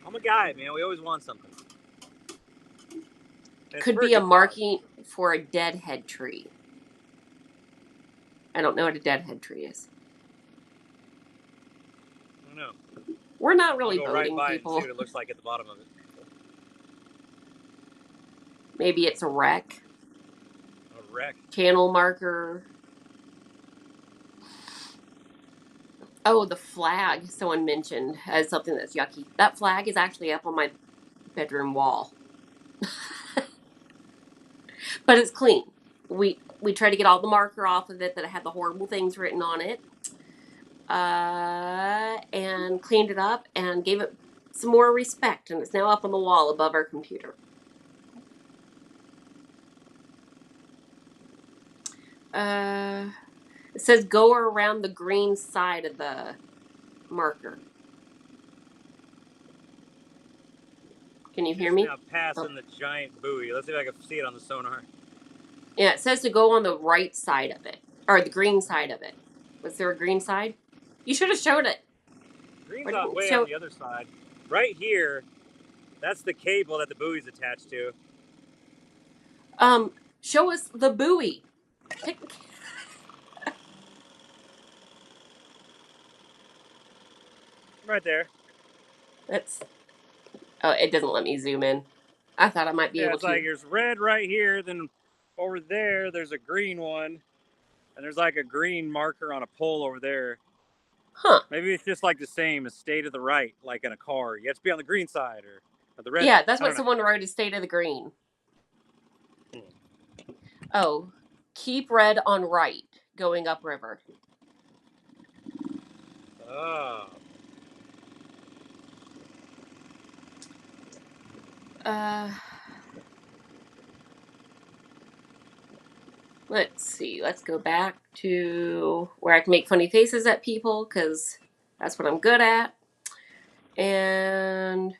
I'm a guy, man. We always want something. Could be a marking for a deadhead tree. I don't know what a deadhead tree is. I don't know. We're not really I'll go voting, right by people. and see what it looks like at the bottom of it. Maybe it's a wreck. A wreck. Channel marker. Oh, the flag someone mentioned as something that's yucky. That flag is actually up on my bedroom wall. But it's clean. We tried to get all the marker off of it that had the horrible things written on it. And cleaned it up and gave it some more respect, and it's now up on the wall above our computer. It says go around the green side of the marker. Can you hear me? Now passing the giant buoy. Let's see if I can see it on the sonar. Yeah, it says to go on the right side of it, or the green side of it. Was there a green side? You should have showed it. Green's way on the other side. Right here, that's the cable that the buoy's attached to. Show us the buoy. Right there. That's. Oh, it doesn't let me zoom in. I thought I might be able to. It's like there's red right here, then over there there's a green one, and there's like a green marker on a pole over there. Huh. Maybe it's just like the same as stay to the right, like in a car. You have to be on the green side or the red. Yeah, that's what someone wrote, is stay to the green. Oh, keep red on right, going upriver. Oh. Let's see. Let's go back to where I can make funny faces at people, because that's what I'm good at. And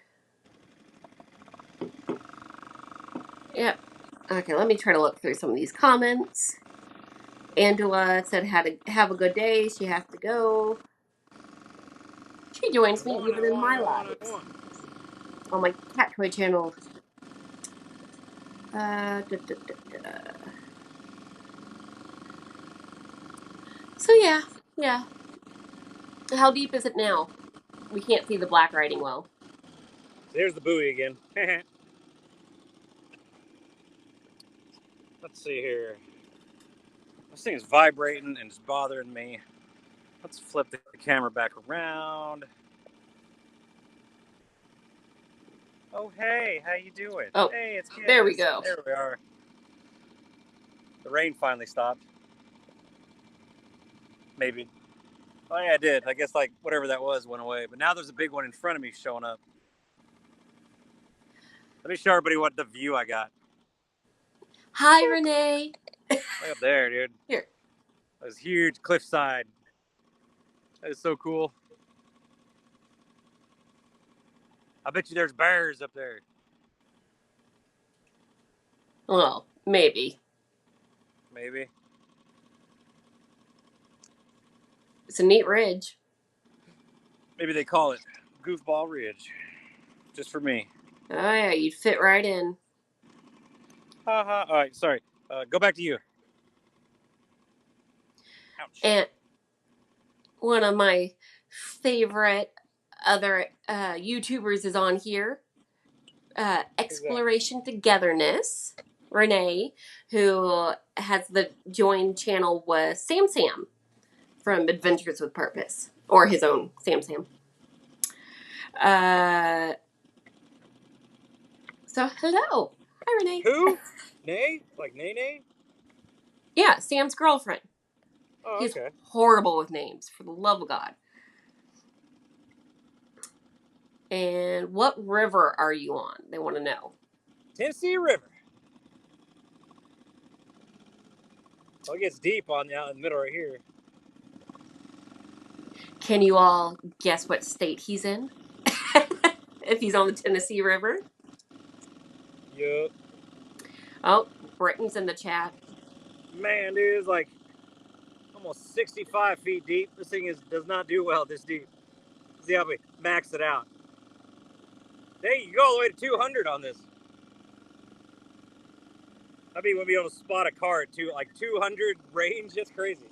yeah. Okay, let me try to look through some of these comments. Angela said have a good day. She has to go. She joins me even in my lives on my cat toy channel. So yeah. How deep is it now? We can't see the black writing well. There's the buoy again. Let's see here. This thing is vibrating and it's bothering me. Let's flip the camera back around. Oh, hey, how you doing? Oh, hey, it's Candace. There we go. There we are. The rain finally stopped. Maybe. Oh, yeah, it did. I guess, like, whatever that was went away. But now there's a big one in front of me showing up. Let me show everybody what the view I got. Hi, Renee. Look up there, dude. Here. That was huge cliffside. That is so cool. I bet you there's bears up there. Well, maybe. Maybe. It's a neat ridge. Maybe they call it Goofball Ridge. Just for me. Oh, yeah, you'd fit right in. All right, sorry. Go back to you. Ouch. And one of my favorite other YouTubers is on here. Exploration Togetherness. Renee, who has the joined channel with Sam from Adventures with Purpose, or his own Sam. So hello. Hi, Renee. Who? Nay? Like Nay? Yeah, Sam's girlfriend. Oh, He's okay. horrible with names, for the love of God. And what river are you on? They want to know. Tennessee River. Well, it gets deep out in the middle right here. Can you all guess what state he's in? If he's on the Tennessee River? Yup. Oh, Britain's in the chat. Man, dude, it's like almost 65 feet deep. This thing does not do well this deep. See how we max it out. Hey, you go all the way to 200 on this. I mean, we'll be able to spot a car at 200 range. That's crazy.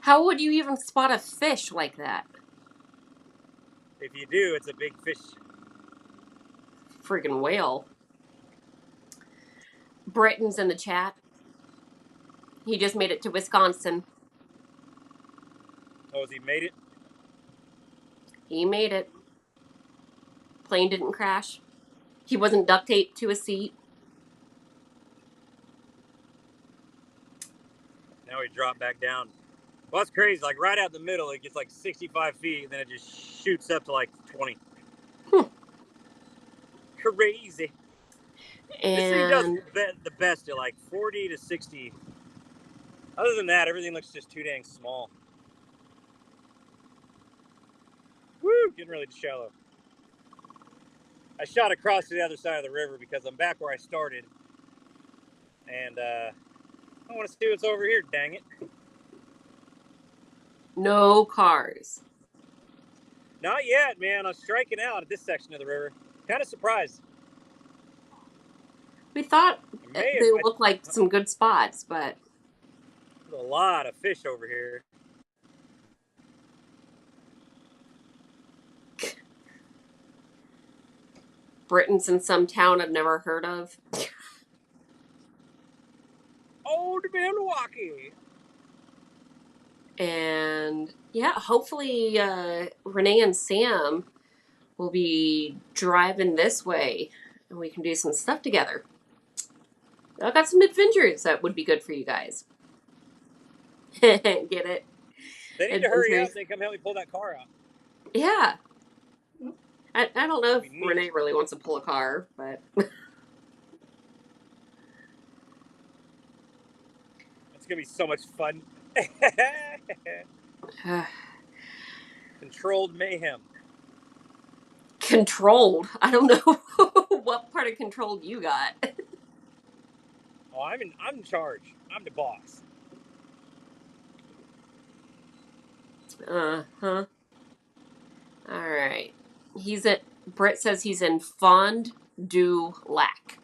How would you even spot a fish like that? If you do, it's a big fish. Friggin' whale. Britton's in the chat. He just made it to Wisconsin. Oh, has he made it? He made it. Plane didn't crash. He wasn't duct taped to a seat. Now he dropped back down. Well, that's crazy. Like right out the middle, it gets like 65 feet, and then it just shoots up to like 20. Crazy. This thing does the best at like 40 to 60. Other than that, everything looks just too dang small. Woo, getting really shallow. I shot across to the other side of the river because I'm back where I started. And I want to see what's over here, dang it. No cars. Not yet, man. I'm striking out at this section of the river. Kind of surprised. We thought they looked like some good spots, but there's a lot of fish over here. Britain's in some town I've never heard of. Old Milwaukee. And yeah, hopefully Renee and Sam will be driving this way and we can do some stuff together. I've got some adventures that would be good for you guys. Get it? They need to hurry up. They come help me pull that car out. Yeah. I don't know if Renee really wants to pull a car, but it's gonna be so much fun. Controlled mayhem. Controlled? I don't know what part of controlled you got. Oh, I'm in charge. I'm the boss. Uh-huh. All right. Britt says he's in Fond du Lac.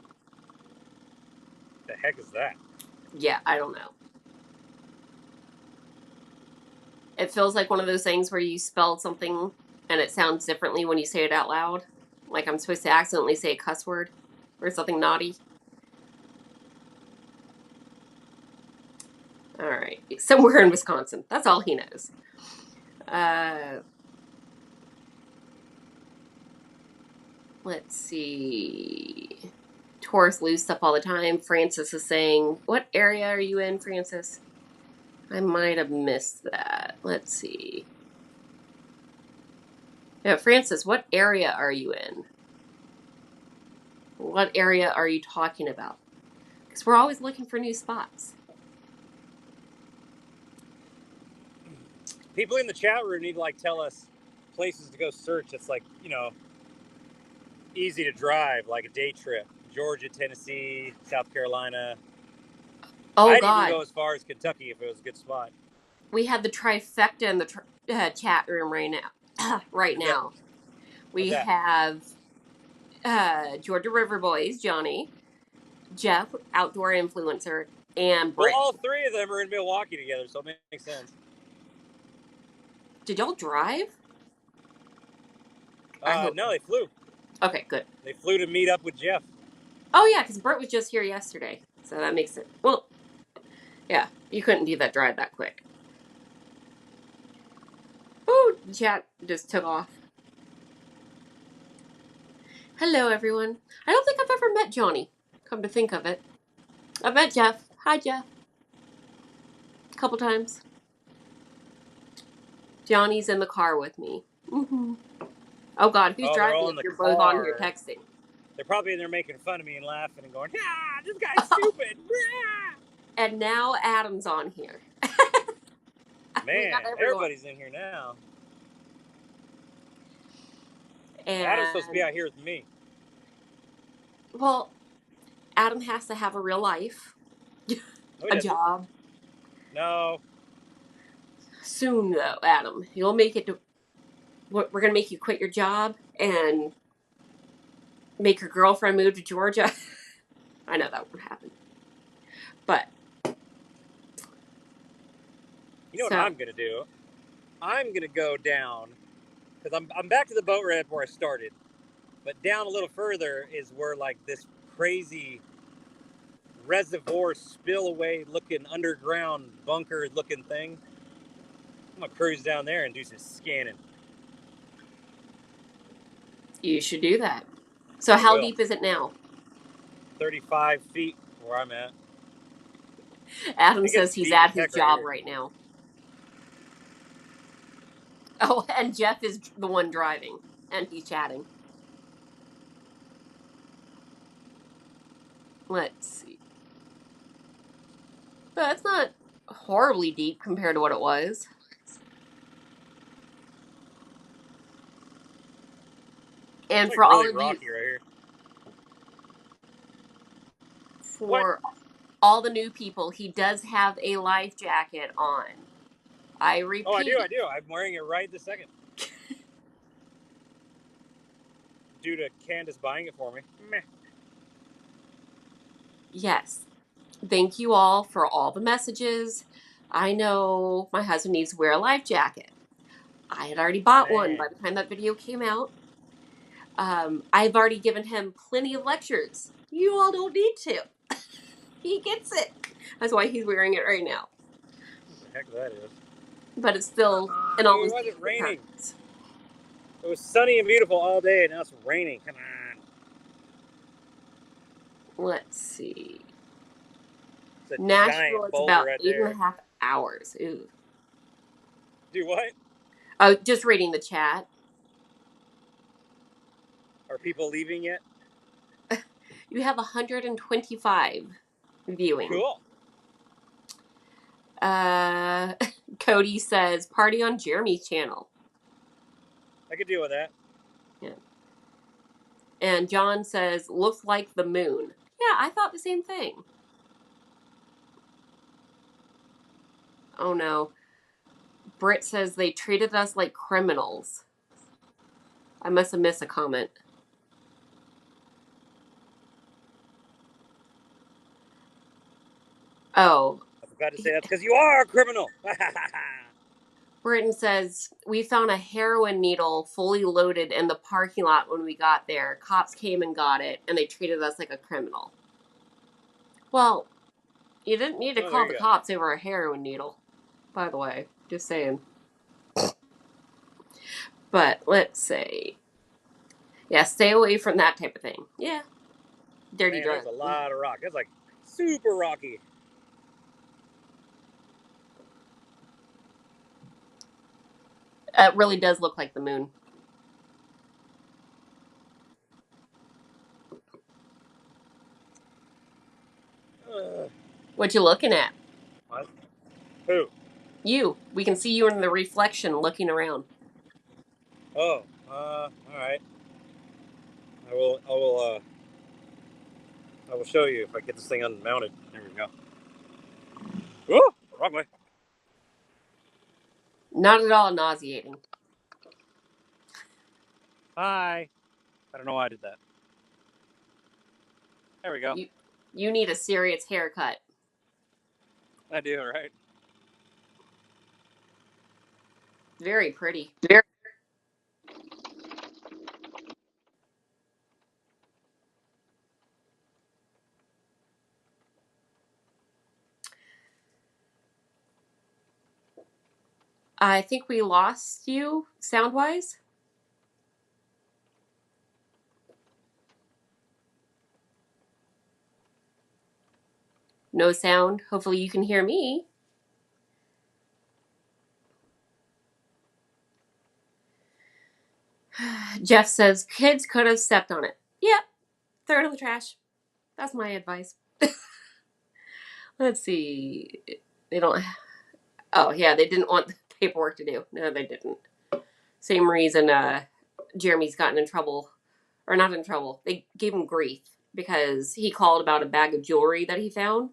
The heck is that? Yeah, I don't know. It feels like one of those things where you spell something and it sounds differently when you say it out loud. Like I'm supposed to accidentally say a cuss word or something naughty. All right. Somewhere in Wisconsin. That's all he knows. Let's see. Tourists lose stuff all the time. Francis is saying, what area are you in, Francis? I might have missed that. Let's see. Yeah, Francis, what area are you in? What area are you talking about? Because we're always looking for new spots. People in the chat room need to tell us places to go search. It's easy to drive, like a day trip. Georgia, Tennessee, South Carolina. Oh, I'd God. even go as far as Kentucky if it was a good spot. We have the trifecta in the chat room right now. We have Georgia River Boys, Johnny, Jeff, outdoor influencer, and Britt. Well, all three of them are in Milwaukee together, so it makes sense. Did y'all drive? No, they flew. Okay, good. They flew to meet up with Jeff. Oh, yeah, because Britt was just here yesterday, so that makes it. Well, yeah, you couldn't do that drive that quick. Oh, the chat just took off. Hello, everyone. I don't think I've ever met Johnny, come to think of it. I've met Jeff. Hi, Jeff. A couple times. Johnny's in the car with me. Mm-hmm. Oh, God, who's driving if you're both on here texting? They're probably in there making fun of me and laughing and going, ah, this guy's stupid. And now Adam's on here. Man, everybody's in here now. And Adam's supposed to be out here with me. Well, Adam has to have a real life. A job. No. Soon, though, Adam. You'll make it to... We're going to make you quit your job and make your girlfriend move to Georgia. I know that won't happen. But You know what I'm gonna do? I'm gonna go down because I'm back to the boat ramp where I started, but down a little further is where like this crazy reservoir spillway looking underground bunker looking thing. I'm gonna cruise down there and do some scanning. you should do that. So how deep is it now? 35 feet where I'm at. Adam says he's at his job right now. Oh, and Jeff is the one driving, and he's chatting. Let's see. But it's not horribly deep compared to what it was. And it's for like all really of rocky you, right here. for all the new people, he does have a life jacket on. I repeat. Oh, I do. I'm wearing it right this second. Due to Candace buying it for me. Meh. Yes. Thank you all for all the messages. I know my husband needs to wear a life jacket. I had already bought one by the time that video came out. I've already given him plenty of lectures. You all don't need to. He gets it. That's why he's wearing it right now. What the heck that is? But it's still an almost. It wasn't raining. It was sunny and beautiful all day, and now it's raining. Come on. Let's see. It's a Nashville, it's about right 8.5 hours. Ooh. Do what? Oh, just reading the chat. Are people leaving yet? You have 125 viewing. Cool. Cody says, party on Jeremy's channel. I could deal with that. Yeah. And John says, looks like the moon. Yeah, I thought the same thing. Oh no. Britt says they treated us like criminals. I must have missed a comment. Oh. I forgot to say that's because you are a criminal. Britton says, we found a heroin needle fully loaded in the parking lot when we got there. Cops came and got it, and they treated us like a criminal. Well, you didn't need to call the cops over a heroin needle, by the way. Just saying. But let's see. Yeah, stay away from that type of thing. Yeah. Dirty drugs. That's a lot of rock. That's like super rocky. It really does look like the moon. What you looking at? What? Who? You. We can see you in the reflection looking around. Oh, all right. I will show you if I get this thing unmounted. There we go. Oh, wrong way. Not at all nauseating. Hi. I don't know why I did that. There we go. You need a serious haircut. I do, right? Very pretty. I think we lost you sound-wise. No sound. Hopefully you can hear me. Jeff says, kids could have stepped on it. Yep. Throw it in the trash. That's my advice. Let's see. They don't. Oh, yeah, they didn't want the paperwork to do. No, they didn't. Same reason Jeremy's gotten in trouble. Or not in trouble. They gave him grief because he called about a bag of jewelry that he found.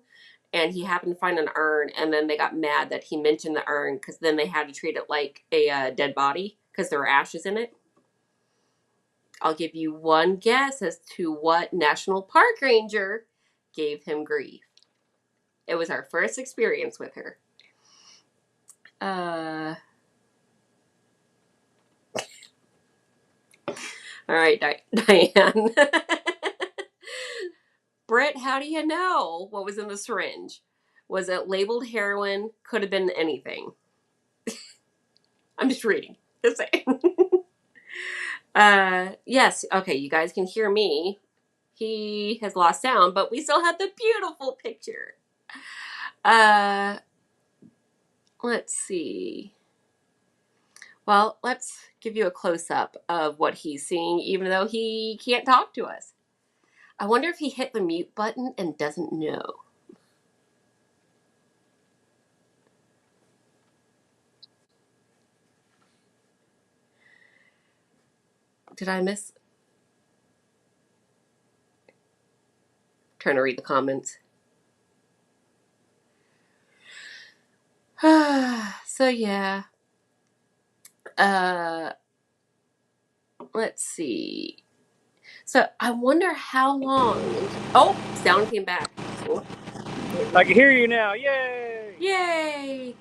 And he happened to find an urn. And then they got mad that he mentioned the urn because then they had to treat it like a dead body because there were ashes in it. I'll give you one guess as to what National Park Ranger gave him grief. It was our first experience with her. All right, Diane. Britt, how do you know what was in the syringe? Was it labeled heroin? Could have been anything. I'm just reading. Just saying. Yes. Okay, you guys can hear me. He has lost sound, but we still have the beautiful picture. Let's see. Well, let's give you a close-up of what he's seeing, even though he can't talk to us. I wonder if he hit the mute button and doesn't know. Did I miss? Trying to read the comments. So yeah. Let's see. So I wonder how long. Oh, sound came back. Oh, I can hear you now. Yay! yay!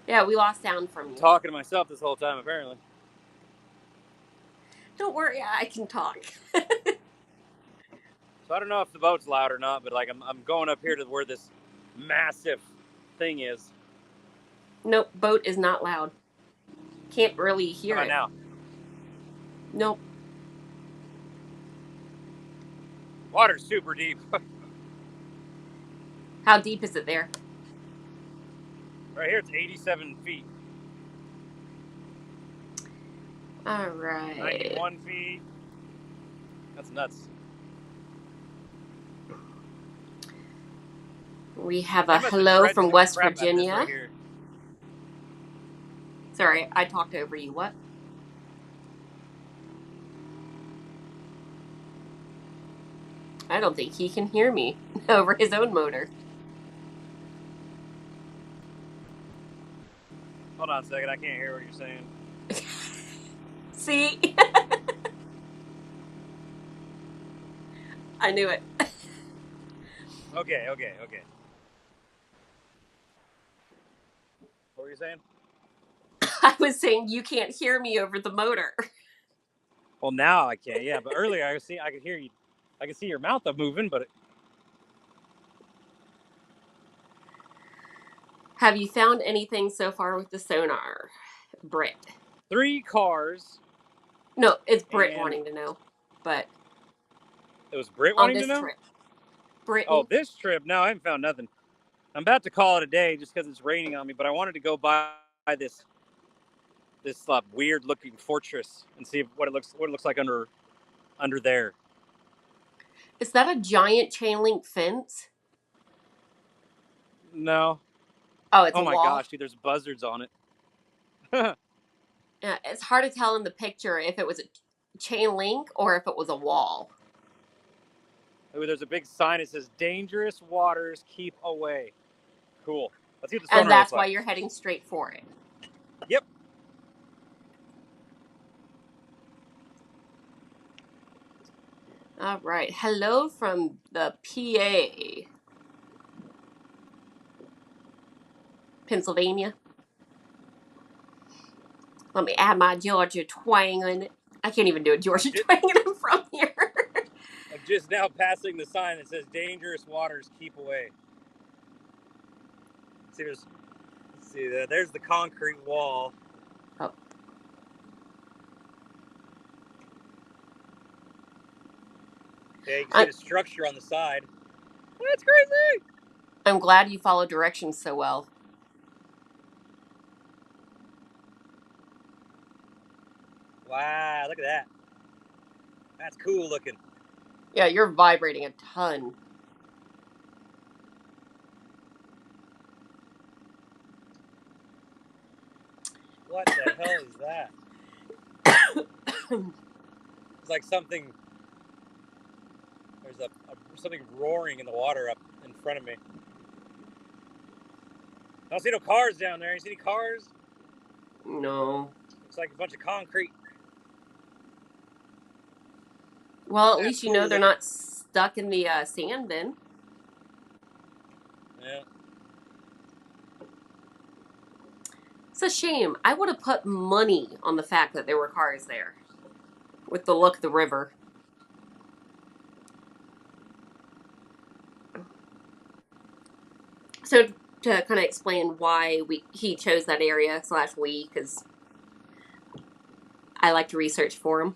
Yeah, we lost sound from I'm you. talking to myself this whole time, apparently. Don't worry, I can talk. So I don't know if the boat's loud or not, but like I'm going up here to where this massive thing is. Nope, boat is not loud. Can't really How hear about it. now? Nope. Water's super deep. How deep is it there? Right here, it's 87 feet. All right. 91 feet. That's nuts. We have They a must have hello dredged from the West crap out of this Virginia. right here. Sorry, I talked over you. What? I don't think he can hear me over his own motor. Hold on a second, I can't hear what you're saying. See? I knew it. Okay. What were you saying? I was saying you can't hear me over the motor. Well, now I can, yeah. But earlier I could hear you. I could see your mouth up moving, but Have you found anything so far with the sonar, Britt? 3 cars. No, it's Britt And wanting to know. But it was Britt on wanting to this know? trip, Oh, Brittany, this trip? No, I haven't found nothing. I'm about to call it a day just because it's raining on me, but I wanted to go by this weird looking fortress and see what it looks like under there. is that a giant chain link fence? No. Oh, it's Oh a my wall. gosh, dude, there's buzzards on it. Yeah, it's hard to tell in the picture if it was a chain link or if it was a wall. Ooh, there's a big sign that says dangerous waters, keep away. Cool. Let's see what the And sonar looks that's why like. you're heading straight for it. Yep. All right. Hello from the PA. Pennsylvania. Let me add my Georgia twang in it. I can't even do a Georgia twang and I'm from here. I'm just now passing the sign that says dangerous waters, keep away. Let's see, there's the concrete wall. Oh. Yeah, you can see the structure on the side. That's crazy. I'm glad you follow directions so well. Wow, look at that. That's cool looking. Yeah, you're vibrating a ton. What the hell is that? It's like something. There's something roaring in the water up in front of me. I don't see no cars down there. You see any cars? No. Looks like a bunch of concrete. Well, at That's least you cool know they're looking. not stuck in the sand then. Yeah. It's a shame. I would have put money on the fact that there were cars there with the look of the river. So to kind of explain why he chose that area / we, because I like to research for him.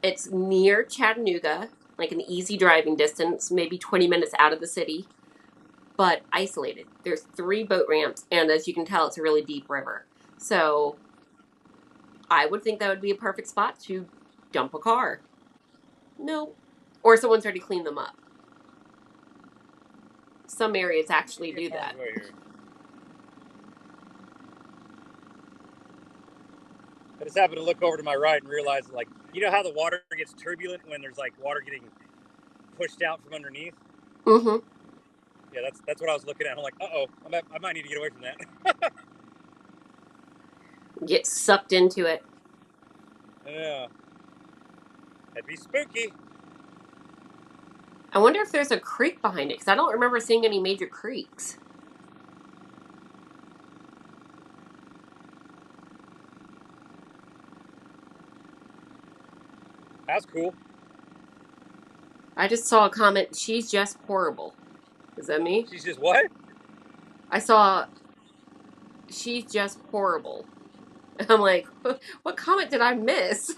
It's near Chattanooga, like an easy driving distance, maybe 20 minutes out of the city, but isolated. There's 3 boat ramps, and as you can tell, it's a really deep river. So I would think that would be a perfect spot to dump a car. No. Or someone's already cleaned them up. Some areas actually do that. I just happened to look over to my right and realize, like, you know how the water gets turbulent when there's like water getting pushed out from underneath? Mm-hmm. Yeah, that's what I was looking at. I'm like, uh-oh, I might need to get away from that. Get sucked into it. Yeah. That'd be spooky. I wonder if there's a creek behind it, because I don't remember seeing any major creeks. That's cool. I just saw a comment, she's just horrible. Is that me? She's just what? I saw, she's just horrible. I'm like, what comment did I miss?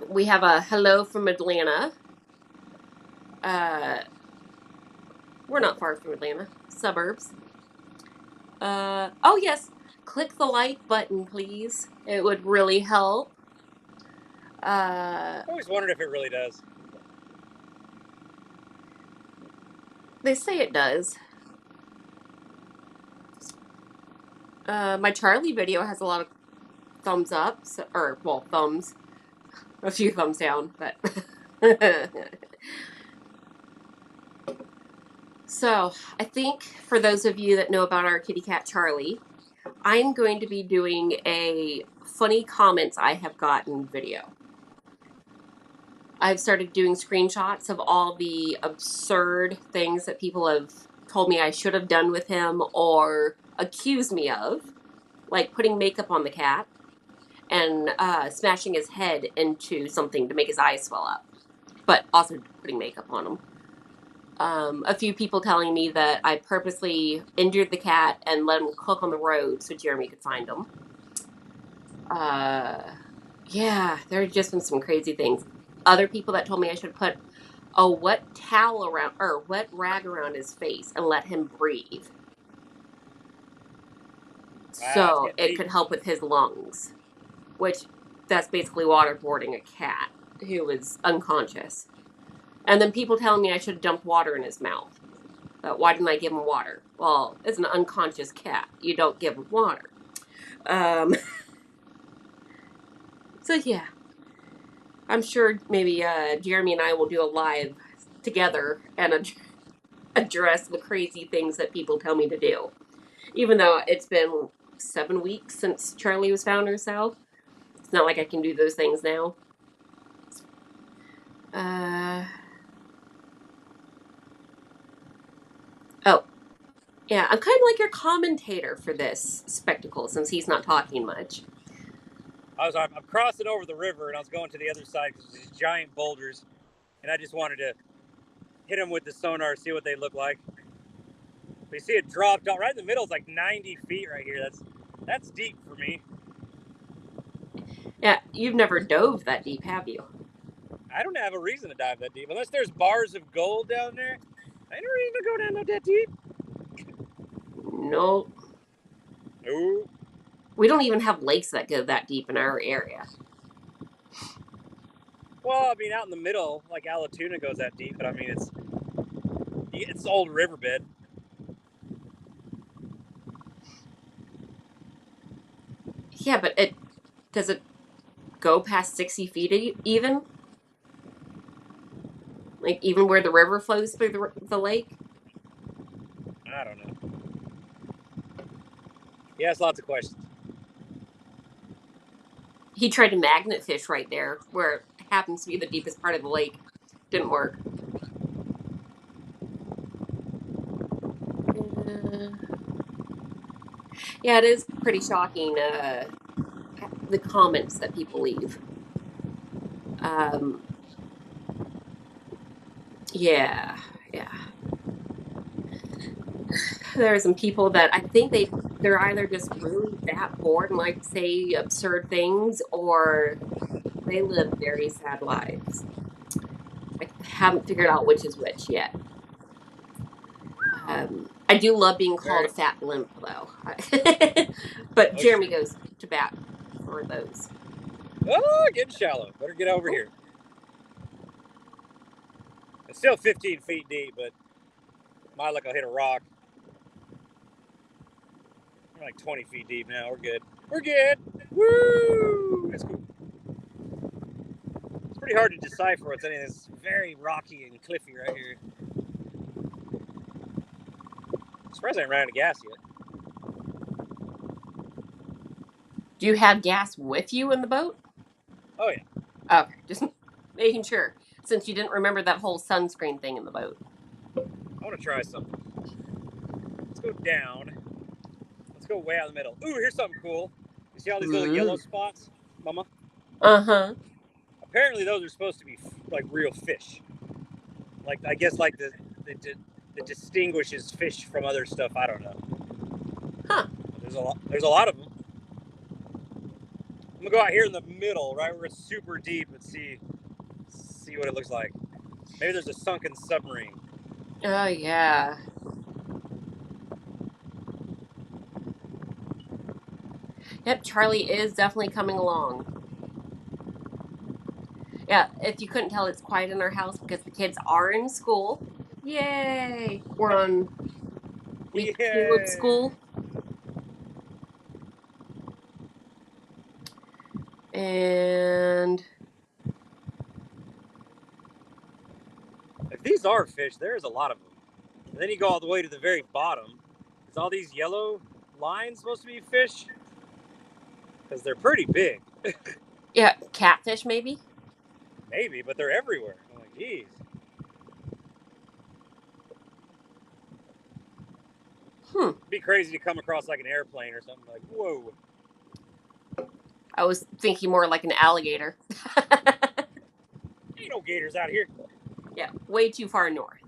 We have a hello from Atlanta. We're not far from Atlanta. Suburbs. Oh yes. Click the like button, please. It would really help. I always wondered if it really does. They say it does. My Charlie video has a lot of thumbs up, or well, thumbs, a few thumbs down, but. So, I think for those of you that know about our kitty cat Charlie, I'm going to be doing a funny comments I have gotten video. I've started doing screenshots of all the absurd things that people have told me I should have done with him or accused me of, like putting makeup on the cat and smashing his head into something to make his eyes swell up, but also putting makeup on him. A few people telling me that I purposely injured the cat and let him cook on the road so Jeremy could find him. Yeah, there have just been some crazy things. Other people that told me I should put a wet towel around or wet rag around his face and let him breathe. So it could help with his lungs, which that's basically waterboarding a cat who was unconscious. And then people telling me I should dump water in his mouth. Why didn't I give him water? Well, it's an unconscious cat. You don't give him water. So yeah, I'm sure maybe Jeremy and I will do a live together and address the crazy things that people tell me to do. Even though it's been 7 weeks since Charlie was found herself, it's not like I can do those things now. Oh, yeah, I'm kind of like your commentator for this spectacle since he's not talking much. I'm crossing over the river and I was going to the other side because there's these giant boulders, and I just wanted to hit them with the sonar, see what they look like. But you see it dropped out right in the middle. It's like 90 feet right here. That's deep for me. Yeah, you've never dove that deep, have you? I don't have a reason to dive that deep unless there's bars of gold down there. I ain't no reason to go down that deep. No. No. We don't even have lakes that go that deep in our area. Well, I mean, out in the middle, like Alatoona goes that deep, but I mean, it's old riverbed. Yeah, but does it go past 60 feet even? Like even where the river flows through the lake? I don't know. He has lots of questions. He tried to magnet fish right there, where it happens to be the deepest part of the lake. Didn't work. Yeah, it is pretty shocking. The comments that people leave. Um, yeah, yeah. There are some people that I think they're either just really that bored and like to say absurd things, or they live very sad lives. I haven't figured out which is which yet. I do love being called a Very. fat blimp, though. But Oh Jeremy shoot. goes to bat for those. Oh, getting shallow. Better get over Oh, here. It's still 15 feet deep, but my luck I'll hit a rock. We're like 20 feet deep now. We're good. We're good. Woo! That's cool. It's pretty hard to decipher what's in it. It's very rocky and cliffy right here. I'm surprised I ain't ran out of gas yet. do you have gas with you in the boat? Oh yeah. Okay, just making sure, since you didn't remember that whole sunscreen thing in the boat. I want to try something. Let's go down. Let's go way out in the middle. Ooh, here's something cool. You see all these little yellow Ooh. spots, Mama? Uh-huh. Apparently those are supposed to be like real fish. Like I guess like that distinguishes fish from other stuff. I don't know. Huh. There's a lot. There's a lot of them. I'm gonna go out here in the middle, right where it's super deep, and see what it looks like. Maybe there's a sunken submarine. Oh, yeah. Yep, Charlie is definitely coming along. Yeah, if you couldn't tell, it's quiet in our house because the kids are in school. Yay! We're on week 2 of Yay! school. And If these are fish, there's a lot of them. And then you go all the way to the very bottom. Is all these yellow lines supposed to be fish? Because they're pretty big. yeah, catfish maybe? Maybe, but they're everywhere. I'm like, geez. Hmm. It'd be crazy to come across like an airplane or something like, whoa. I was thinking more like an alligator. Ain't no gators out here. Yeah, way too far north.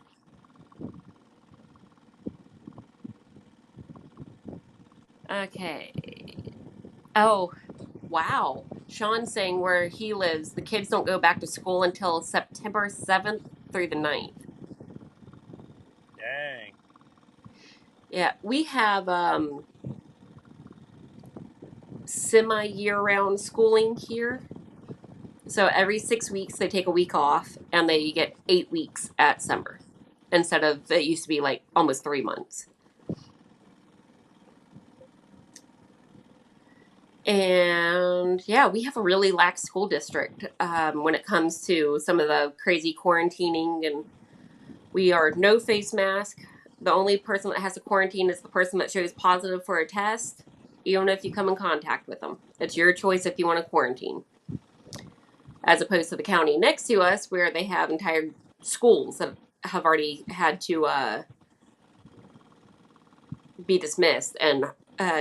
Okay. Oh, wow. Sean's saying where he lives, the kids don't go back to school until September 7th through the 9th. Dang. Yeah, we have semi year round schooling here. So every 6 weeks they take a week off and they get 8 weeks at summer instead of it used to be like almost 3 months. And yeah, we have a really lax school district when it comes to some of the crazy quarantining, and we are no face mask. The only person that has to quarantine is the person that shows positive for a test, even if you come in contact with them. It's your choice if you want to quarantine. As opposed to the county next to us, where they have entire schools that have already had to be dismissed and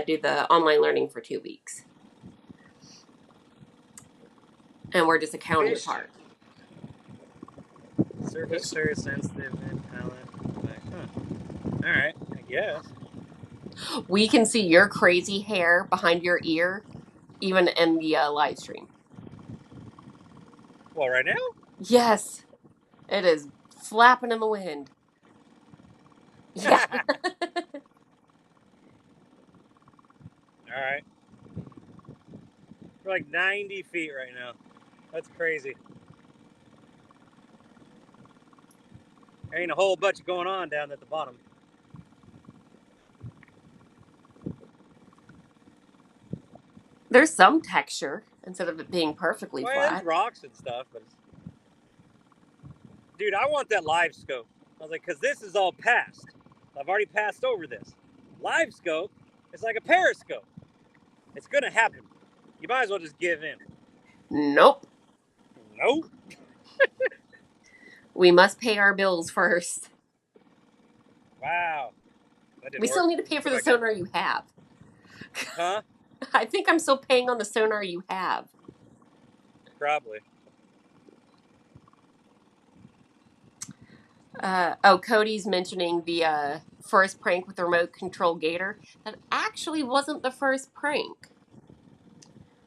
do the online learning for 2 weeks. And we're just a county Fish. apart. Surface very sensitive and palate. Huh. Alright, I guess. We can see your crazy hair behind your ear, even in the live stream. Well, right now? Yes, it is flapping in the wind. Yeah. Alright. We're like 90 feet right now. That's crazy. There ain't a whole bunch going on down at the bottom. There's some texture instead of it being perfectly Well, there's flat. rocks and stuff, but it's... Dude, I want that live scope. I was like, because this is all past. I've already passed over this. Live scope is like a periscope. It's gonna happen. You might as well just give in. Nope. Nope. We must pay our bills first. Wow. That didn't We work. still need to pay for the sonar you have. Huh? I think I'm still paying on the sonar you have. Probably. Cody's mentioning the first prank with the remote control gator. That actually wasn't the first prank.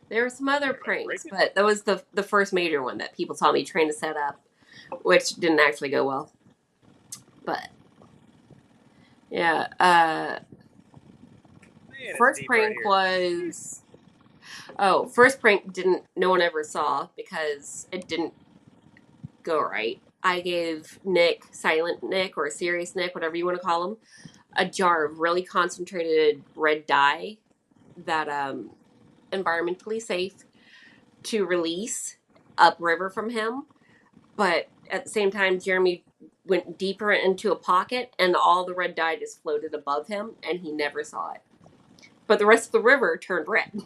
There were some other pranks, but that was the first major one that people saw me trying to set up, which didn't actually go well. But yeah, Man, first prank was first prank didn't no one ever saw because it didn't go right. I gave Nick, Silent Nick or Serious Nick, whatever you want to call him, a jar of really concentrated red dye that environmentally safe to release upriver from him. But at the same time, Jeremy went deeper into a pocket and all the red dye just floated above him and he never saw it. But the rest of the river turned red.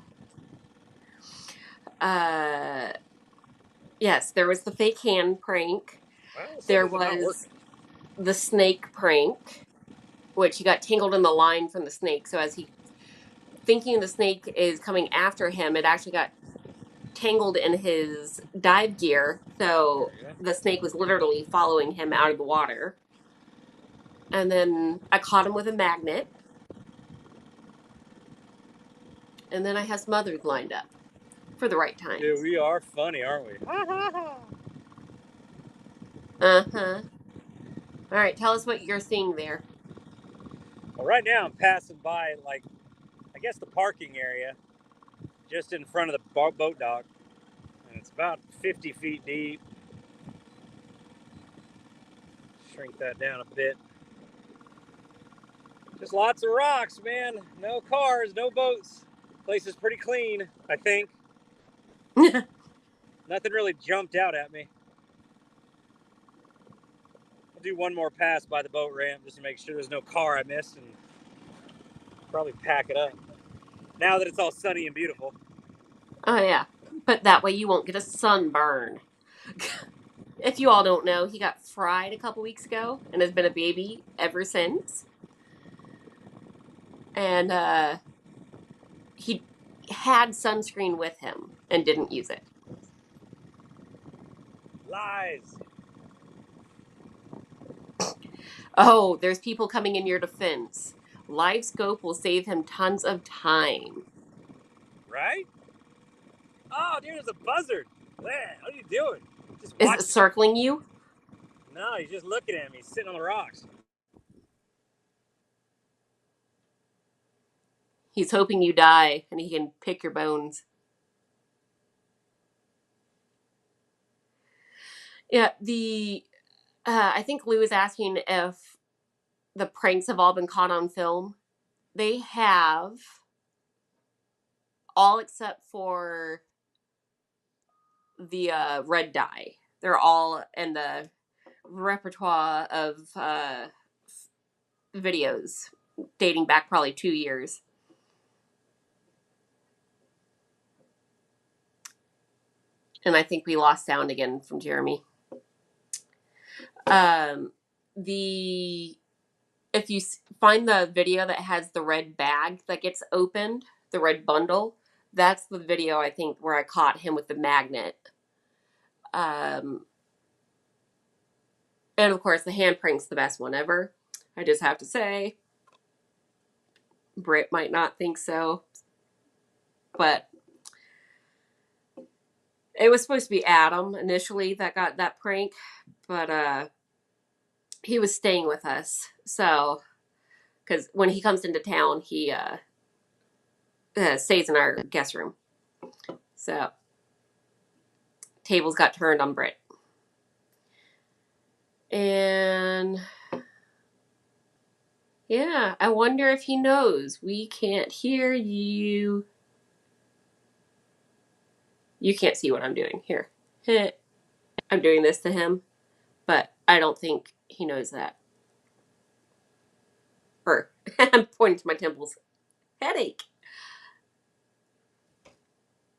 Yes, there was the fake hand prank. Well, There was the snake prank, which he got tangled in the line from the snake. So as he thinking the snake is coming after him, it actually got tangled in his dive gear. So the snake was literally following him out of the water. And then I caught him with a magnet. And then I have some others lined up for the right time. Dude, we are funny, aren't we? Uh-huh. All right, tell us what you're seeing there. Well, right now I'm passing by, like, I guess the parking area just in front of the boat dock. And it's about 50 feet deep. Shrink that down a bit. Just lots of rocks, man. No cars, no boats. Place is pretty clean, I think. Nothing really jumped out at me. I'll do one more pass by the boat ramp just to make sure there's no car I missed and probably pack it up. Now that it's all sunny and beautiful. Oh, yeah. But that way you won't get a sunburn. If you all don't know, he got fried a couple weeks ago and has been a baby ever since. And he had sunscreen with him and didn't use it. Lies. Oh, there's people coming in your defense. Live scope will save him tons of time. Right? Oh, dude, there's a buzzard. What are you doing? Just is it circling you? No, he's just looking at me. He's sitting on the rocks. He's hoping you die and he can pick your bones. Yeah, I think Lou is asking if the pranks have all been caught on film. They have, all except for the red dye. They're all in the repertoire of videos dating back probably 2 years. And I think we lost sound again from Jeremy. If you find the video that has the red bag that gets opened, the red bundle, that's the video I think where I caught him with the magnet. And of course, the hand prank's the best one ever. I just have to say, Britt might not think so, but it was supposed to be Adam initially that got that prank, but he was staying with us. So, because when he comes into town, he stays in our guest room. So, tables got turned on Britt. And yeah, I wonder if he knows. We can't hear you. You can't see what I'm doing here. I'm doing this to him, but I don't think he knows that. Or I'm pointing to my temples. Headache.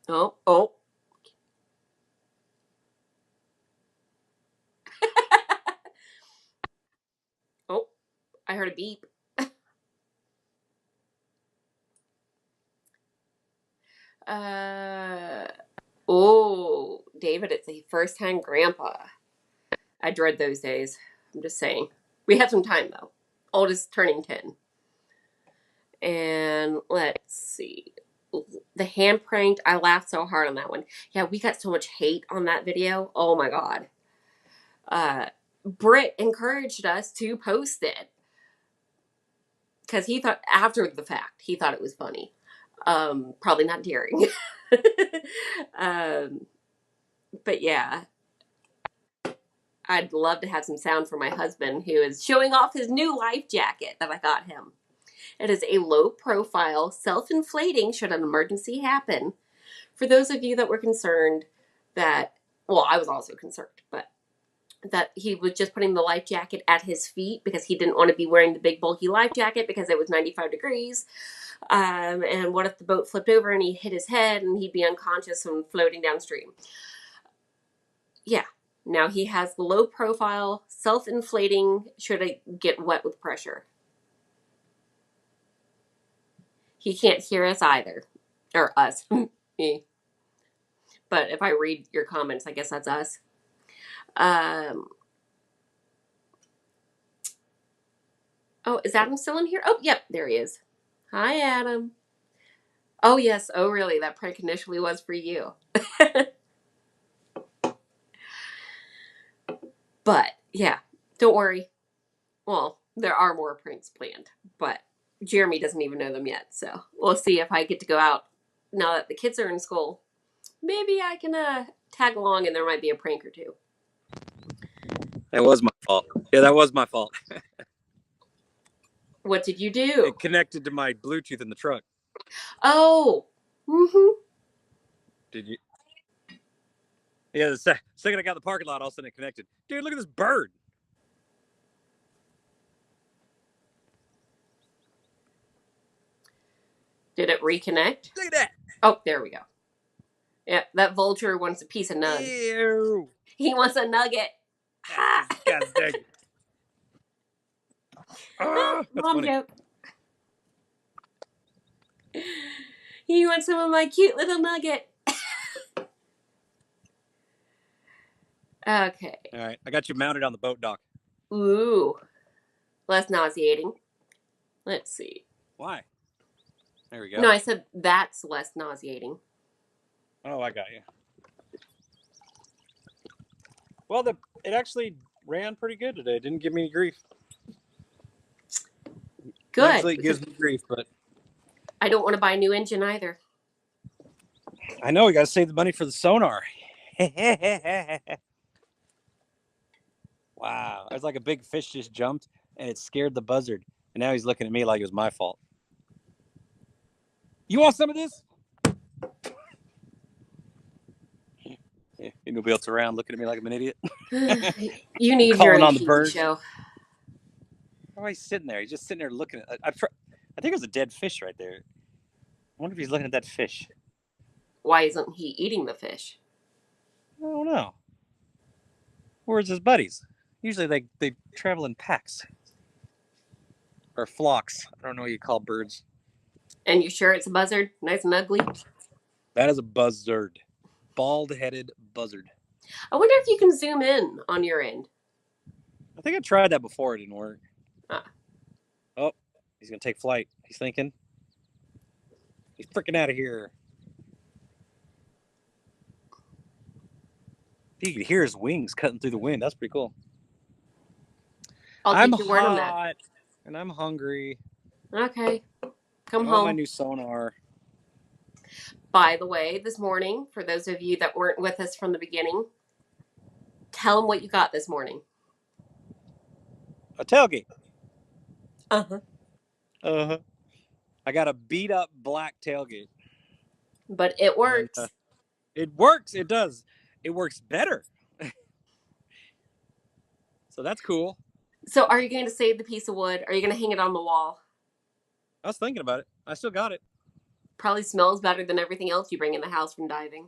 Oh. I heard a beep. Oh, David, it's a first-time grandpa. I dread those days. I'm just saying. We have some time though. Oldest turning 10. And let's see. The hand pranked. I laughed so hard on that one. Yeah, we got so much hate on that video. Oh my god. Britt encouraged us to post it because he thought after the fact he thought it was funny. Probably not during. um, but yeah, I'd love to have some sound for my husband who is showing off his new life jacket that I got him. It is a low profile, self inflating should an emergency happen. For those of you that were concerned that, well, I was also concerned, but that he was just putting the life jacket at his feet because he didn't want to be wearing the big bulky life jacket because it was 95 degrees. And what if the boat flipped over and he hit his head and he'd be unconscious and floating downstream? Yeah. Now he has the low profile, self inflating, should I get wet with pressure. He can't hear us either. Or us. Me. But if I read your comments, I guess that's us. Oh, is Adam still in here? Oh, yep, there he is. Hi, Adam. Oh, yes. Oh, really? That prank initially was for you. But, yeah, don't worry. Well, there are more pranks planned, but Jeremy doesn't even know them yet. So we'll see if I get to go out now that the kids are in school. Maybe I can tag along and there might be a prank or two. That was my fault. Yeah, that was my fault. What did you do? It connected to my Bluetooth in the truck. Oh. Mm-hmm. Did you? Yeah, the second I got in the parking lot, all of a sudden it connected. Dude, look at this bird. Did it reconnect? Look at that. Oh, there we go. Yeah, that vulture wants a piece of nug. Ew. He wants a nugget. That's disgusting. Oh, that's Mom funny. joke. He wants some of my cute little nugget. Okay. All right, I got you mounted on the boat dock. Ooh. Less nauseating. Let's see. Why? There we go. No, I said that's less nauseating. Oh, I got you. Well, it actually ran pretty good today. It didn't give me any grief. Good. Usually it gives me grief, but I don't want to buy a new engine either. I know we got to save the money for the sonar. Wow, it's like a big fish just jumped and it scared the buzzard, and now he's looking at me like it was my fault. You want some of this? Yeah, nobody else around looking at me like I'm an idiot. You need Calling your on the TV bird. show. Why is he sitting there? He's just sitting there looking at. I think it was a dead fish right there. I wonder if he's looking at that fish. Why isn't he eating the fish? I don't know. Where's his buddies? Usually they travel in packs or flocks. I don't know what you call birds. And you sure it's a buzzard? Nice and ugly? That is a buzzard. Bald-headed buzzard. I wonder if you can zoom in on your end. I think I tried that before. It didn't work. Ah. Oh, he's going to take flight. He's thinking. He's freaking out of here. You can hear his wings cutting through the wind. That's pretty cool. I'll take your word on that. Hot, and I'm hungry. Okay. Come I want my home. new sonar. By the way, this morning, for those of you that weren't with us from the beginning, tell them what you got this morning. A tailgate. Uh-huh. Uh-huh. I got a beat up black tailgate. But it works. And, it works. It does. It works better. So that's cool. So are you going to save the piece of wood? Are you going to hang it on the wall? I was thinking about it. I still got it. Probably smells better than everything else you bring in the house from diving.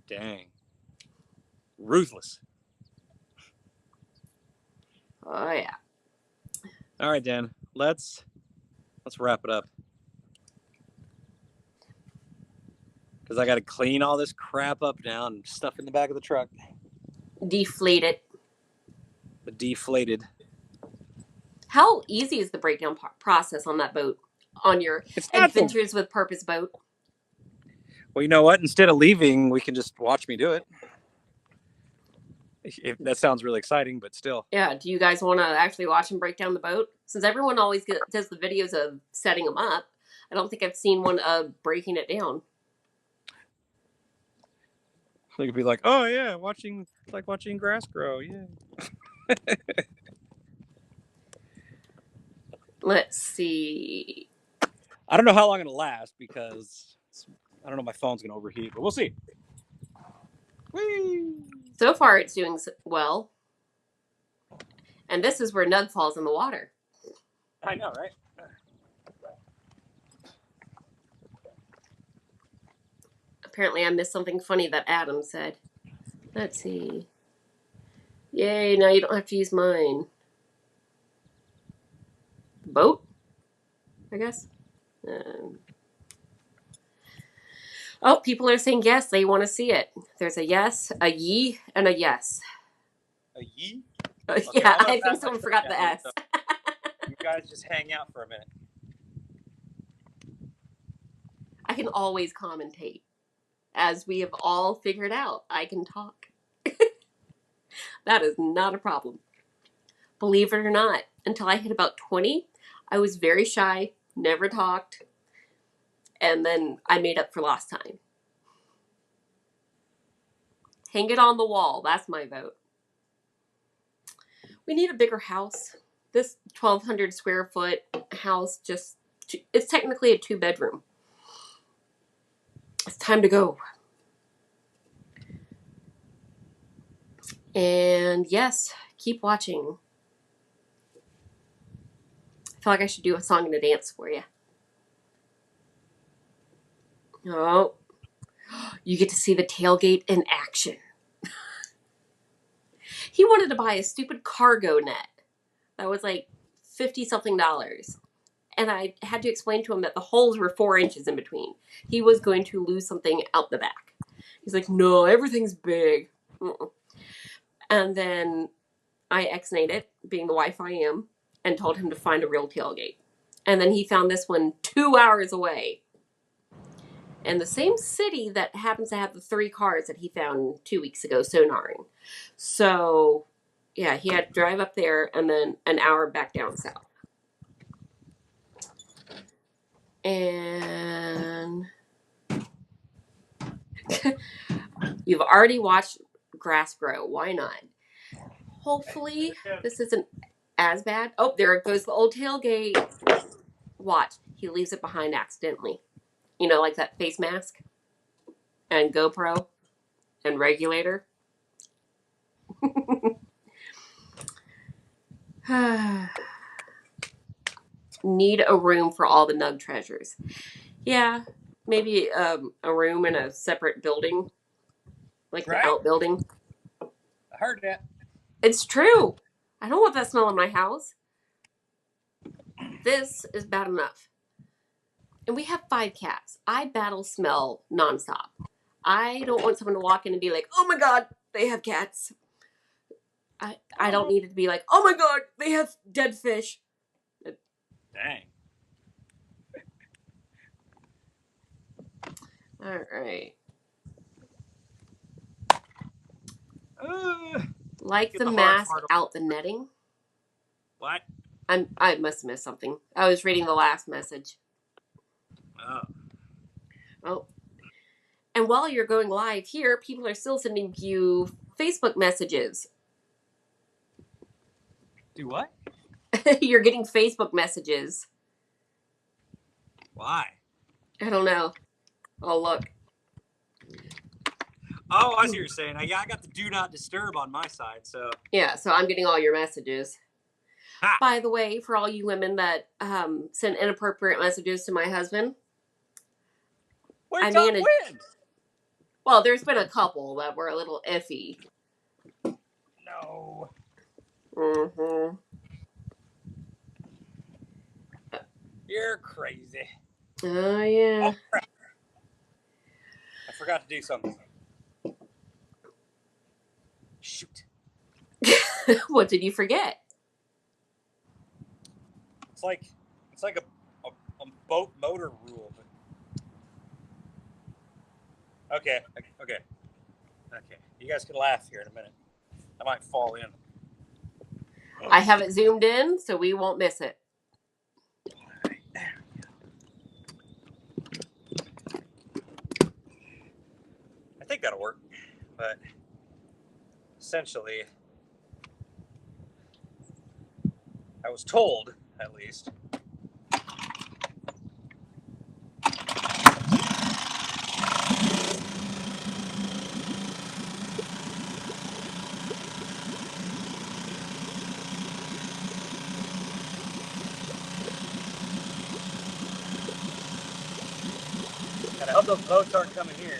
Dang. Ruthless. Oh, yeah. All right, Dan. Let's wrap it up because I got to clean all this crap up now and stuff in the back of the truck. Deflate it. The deflated. How easy is the breakdown process on that boat? On your It's not the. Adventures with Purpose boat? Well, you know what? Instead of leaving, we can just watch me do it. If that sounds really exciting, but still. Yeah, do you guys want to actually watch him break down the boat? Since everyone always does the videos of setting them up, I don't think I've seen one of breaking it down. They could be like, "Oh yeah, watching grass grow." Yeah. Let's see. I don't know how long it'll last because I don't know. My phone's gonna overheat, but we'll see. Whee! So far, it's doing well. And this is where Nug falls in the water. I know, right? Apparently, I missed something funny that Adam said. Let's see. Yay, now you don't have to use mine. Boat? I guess. Oh, people are saying yes, they want to see it. There's a yes, a ye, and a yes. A yee? Okay, yeah, I think someone forgot the S. So you guys just hang out for a minute. I can always commentate. As we have all figured out, I can talk. That is not a problem. Believe it or not, until I hit about 20, I was very shy, never talked, and then I made up for lost time. Hang it on the wall. That's my vote. We need a bigger house. This 1,200 square foot house it's technically a 2-bedroom. It's time to go. And yes, keep watching. I feel like I should do a song and a dance for you. Oh, you get to see the tailgate in action. He wanted to buy a stupid cargo net that was like $50-something. And I had to explain to him that the holes were 4 inches in between. He was going to lose something out the back. He's like, no, everything's big. And then I ex-nayed it, being the wife I am, and told him to find a real tailgate. And then he found this one 2 hours away. In the same city that happens to have the 3 cars that he found 2 weeks ago, Sonaring. So, yeah, he had to drive up there and then an hour back down south. And you've already watched grass grow. Why not? Hopefully, this isn't as bad. Oh, there goes the old tailgate. Watch. He leaves it behind accidentally. You know, like that face mask and GoPro and regulator. Need a room for all the Nug treasures. Yeah, maybe a room in a separate building, like the outbuilding. I heard that. It's true. I don't want that smell in my house. This is bad enough. And we have 5 cats. I battle smell nonstop. I don't want someone to walk in and be like, oh my God, they have cats. I don't need it to be like, oh my God, they have dead fish. Dang. All right. Like the mask out the netting. What? I must have missed something. I was reading the last message. Oh. And while you're going live here, people are still sending you Facebook messages. Do what? You're getting Facebook messages. Why? I don't know. Oh, look. Oh, I see what you're saying. I got the do not disturb on my side, so. Yeah, so I'm getting all your messages. Ha! By the way, for all you women that send inappropriate messages to my husband, I managed. Well, there's been a couple that were a little iffy. No. Mm-hmm. You're crazy. Oh, yeah. Oh, crap. I forgot to do something. Shoot. What did you forget? It's like a boat motor rule. Okay. You guys can laugh here in a minute. I might fall in. I have it zoomed in, so we won't miss it. I think that'll work, but essentially, I was told, at least. Gotta hope those boats aren't coming here.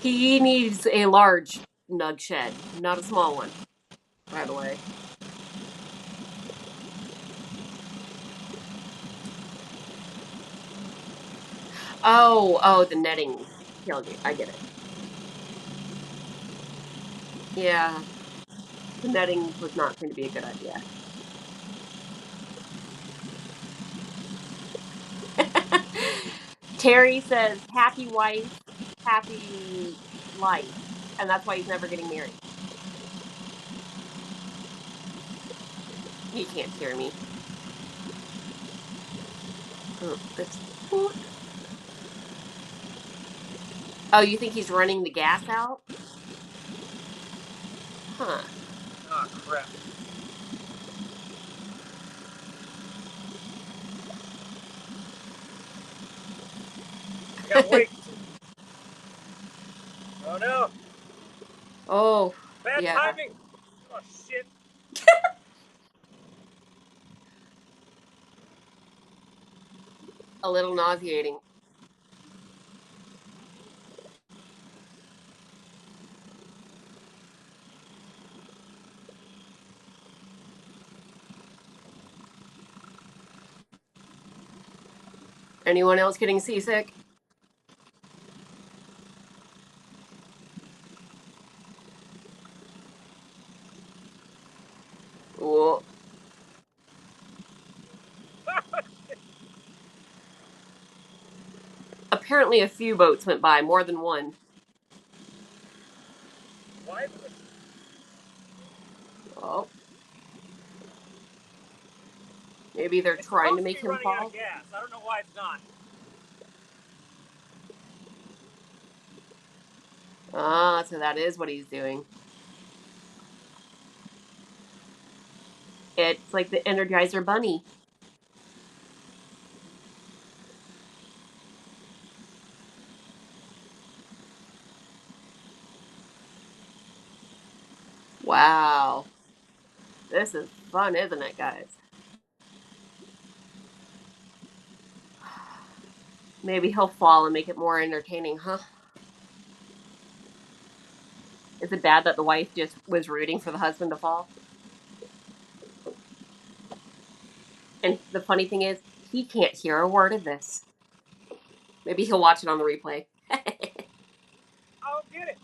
He needs a large nug shed, not a small one, by the way. Oh, the netting tailgate. I get it. Yeah, the netting was not going to be a good idea. Terry says, happy wife, happy life. And that's why he's never getting married. You can't hear me. Oh, that's. Oh, you think he's running the gas out? Huh. Oh, crap. I gotta wait. Oh, no. Oh, Bad yeah. timing. Oh, shit. A little nauseating. Anyone else getting seasick? Oh. Apparently, a few boats went by, more than one. Why? Oh. Maybe they're It's trying to supposed to make be him running out of fall. gas. I don't know why it's not. Ah, so that is what he's doing. It's like the Energizer Bunny. Wow. This is fun, isn't it, guys? Maybe he'll fall and make it more entertaining, huh? Is it bad that the wife just was rooting for the husband to fall? And the funny thing is, he can't hear a word of this. Maybe he'll watch it on the replay. I'll get it.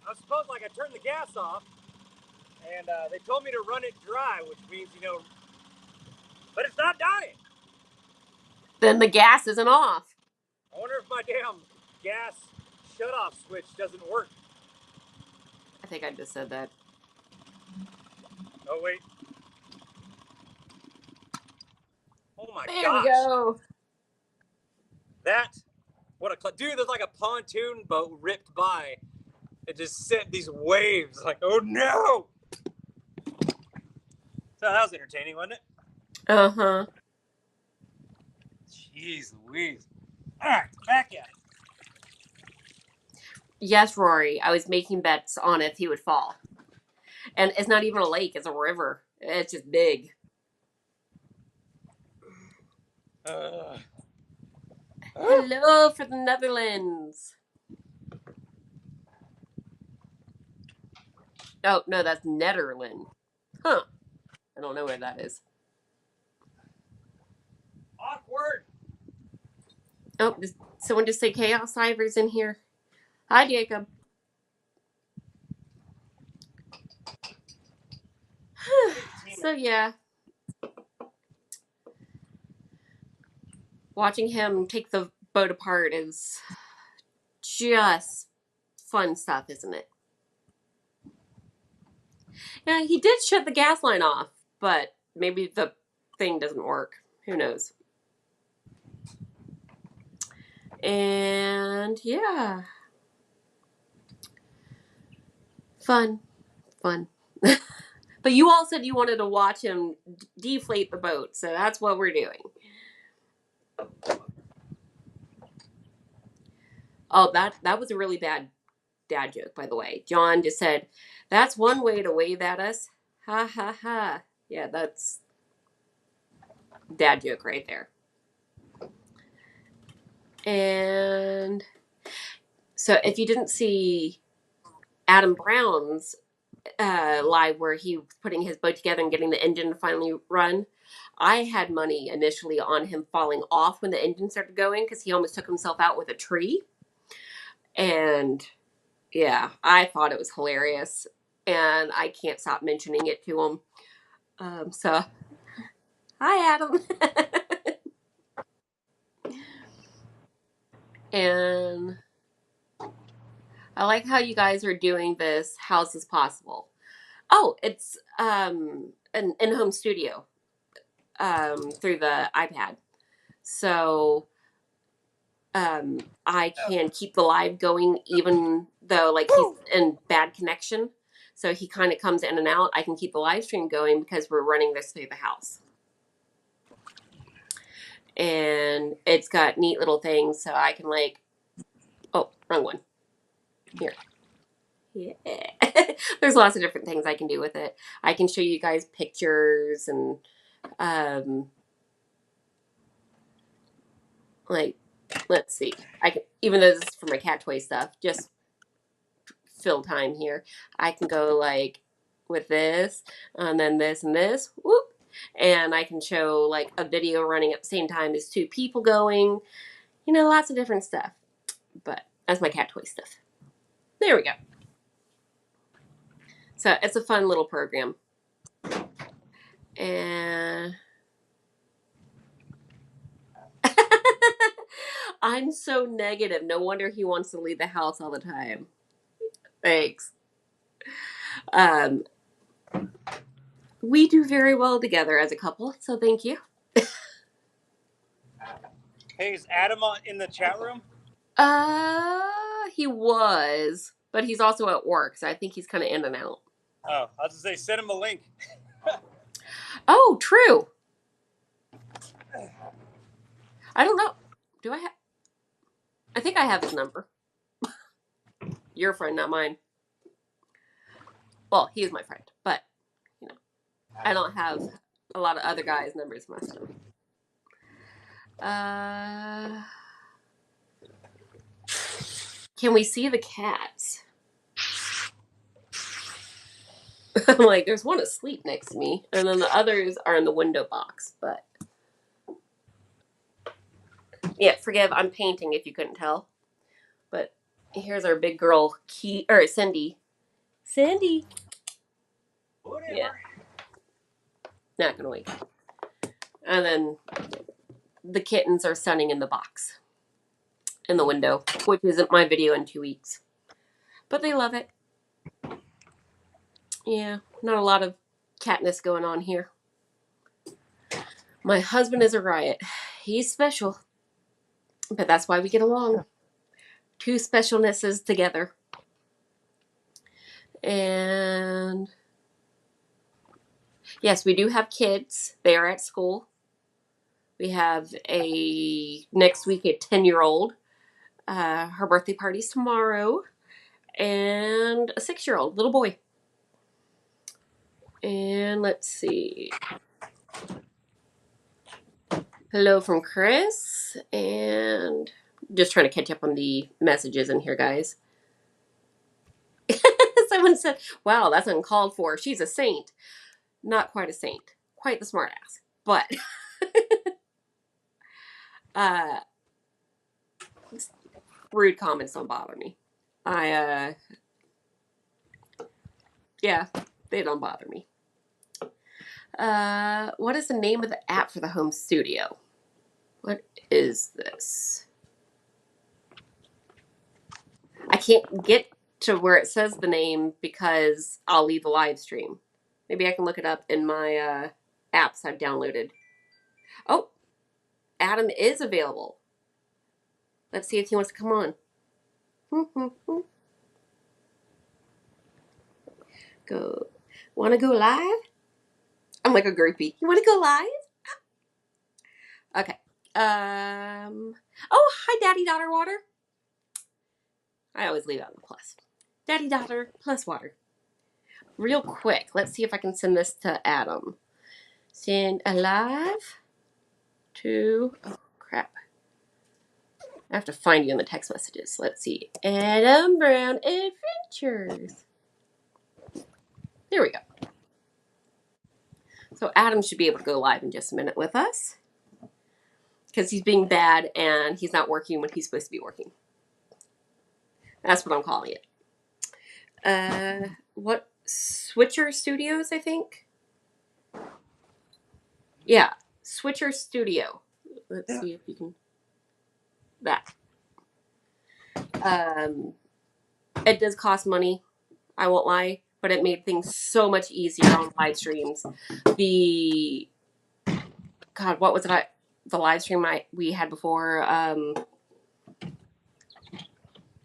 I suppose, like, I turned the gas off, and they told me to run it dry, which means, but it's not dying. Then the gas isn't off. I wonder if my damn gas shut-off switch doesn't work. I think I just said that. Oh, wait. Oh, my There gosh. we go. What a dude, there's like a pontoon boat ripped by. It just sent these waves like, oh no! So that was entertaining, wasn't it? Uh-huh. Jeez Louise. Alright, back at it. Yes, Rory. I was making bets on if he would fall. And it's not even a lake, it's a river. It's just big. Hello for the Netherlands. Oh, no, that's Netherland. Huh. I don't know where that is. Awkward. Oh, did someone just say Chaos Ivor's in here? Hi, Jacob. So, yeah. Watching him take the boat apart is just fun stuff, isn't it? Yeah, he did shut the gas line off, but maybe the thing doesn't work. Who knows? And yeah, fun. But you all said you wanted to watch him deflate the boat, so that's what we're doing. Oh, that was a really bad dad joke, by the way. John just said, "That's one way to wave at us." Ha ha ha. Yeah, that's dad joke right there. And so if you didn't see Adam Brown's live where he was putting his boat together and getting the engine to finally run, I had money initially on him falling off when the engine started going because he almost took himself out with a tree. And yeah, I thought it was hilarious. And I can't stop mentioning it to him. So, hi, Adam. And I like how you guys are doing this House is Possible. Oh, it's an in-home studio through the iPad. So I can keep the live going even though like he's in bad connection. So he kind of comes in and out. I can keep the live stream going because we're running this through the house. And it's got neat little things so I can like, oh, wrong one. Here. Yeah. There's lots of different things I can do with it. I can show you guys pictures and like let's see. I can, even though this is for my cat toy stuff, just fill time here. I can go like with this and then this and this. Whoop. And I can show like a video running at the same time as two people going. You know, lots of different stuff. But that's my cat toy stuff. There we go. So it's a fun little program. And I'm so negative. No wonder he wants to leave the house all the time. Thanks. Um, we do very well together as a couple, so thank you. Hey, is Adam in the chat room? He was, but he's also at work, so I think he's kind of in and out. Oh, I was gonna say send him a link. Oh, true. I don't know. Do I have? I think I have his number. Your friend, not mine. Well, he is my friend, but you know, I don't have a lot of other guys' numbers most of them. Can we see the cats? I'm like, there's one asleep next to me, and then the others are in the window box. But yeah, forgive, I'm painting if you couldn't tell. But here's our big girl, Cindy. Cindy. Whatever. Yeah, not gonna wake up. And then the kittens are sunning in the box in the window, which isn't my video in 2 weeks, but they love it. Yeah, not a lot of catness going on here. My husband is a riot. He's special, but that's why we get along. Two specialnesses together. And yes, we do have kids. They are at school. We have next week a 10-year-old. Her birthday party's tomorrow. And a 6-year-old little boy. And let's see. Hello from Chris, and just trying to catch up on the messages in here, guys. Someone said, wow, that's uncalled for. She's a saint. Not quite a saint. Quite the smartass. But rude comments don't bother me. Yeah, they don't bother me. What is the name of the app for the home studio? What is this? I can't get to where it says the name because I'll leave the live stream. Maybe I can look it up in my apps I've downloaded. Oh, Adam is available. Let's see if he wants to come on. Go. Want to go live? I'm like a groupie. You want to go live? Okay. Oh, hi, Daddy Daughter Water. I always leave out the plus. Daddy Daughter plus water. Real quick, let's see if I can send this to Adam. Send alive to. Oh, crap. I have to find you in the text messages. Let's see. Adam Brown Adventures. There we go. So Adam should be able to go live in just a minute with us. Because he's being bad and he's not working when he's supposed to be working. That's what I'm calling it. What? Switcher Studios, I think? Yeah. Switcher Studio. Let's see if you can. That. It does cost money. I won't lie. But it made things so much easier on live streams. God, what was it? The live stream we had before. I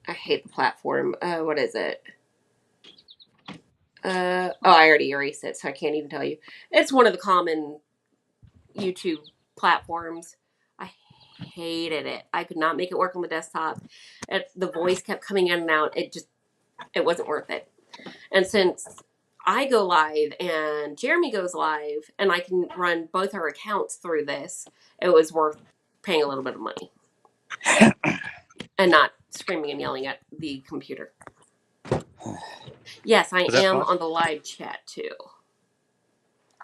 hate the platform. What is it? I already erased it, so I can't even tell you. It's one of the common YouTube platforms. I hated it. I could not make it work on the desktop. The voice kept coming in and out. It wasn't worth it. And since I go live and Jeremy goes live and I can run both our accounts through this, it was worth paying a little bit of money. And not screaming and yelling at the computer. Yes, I am on the live chat too.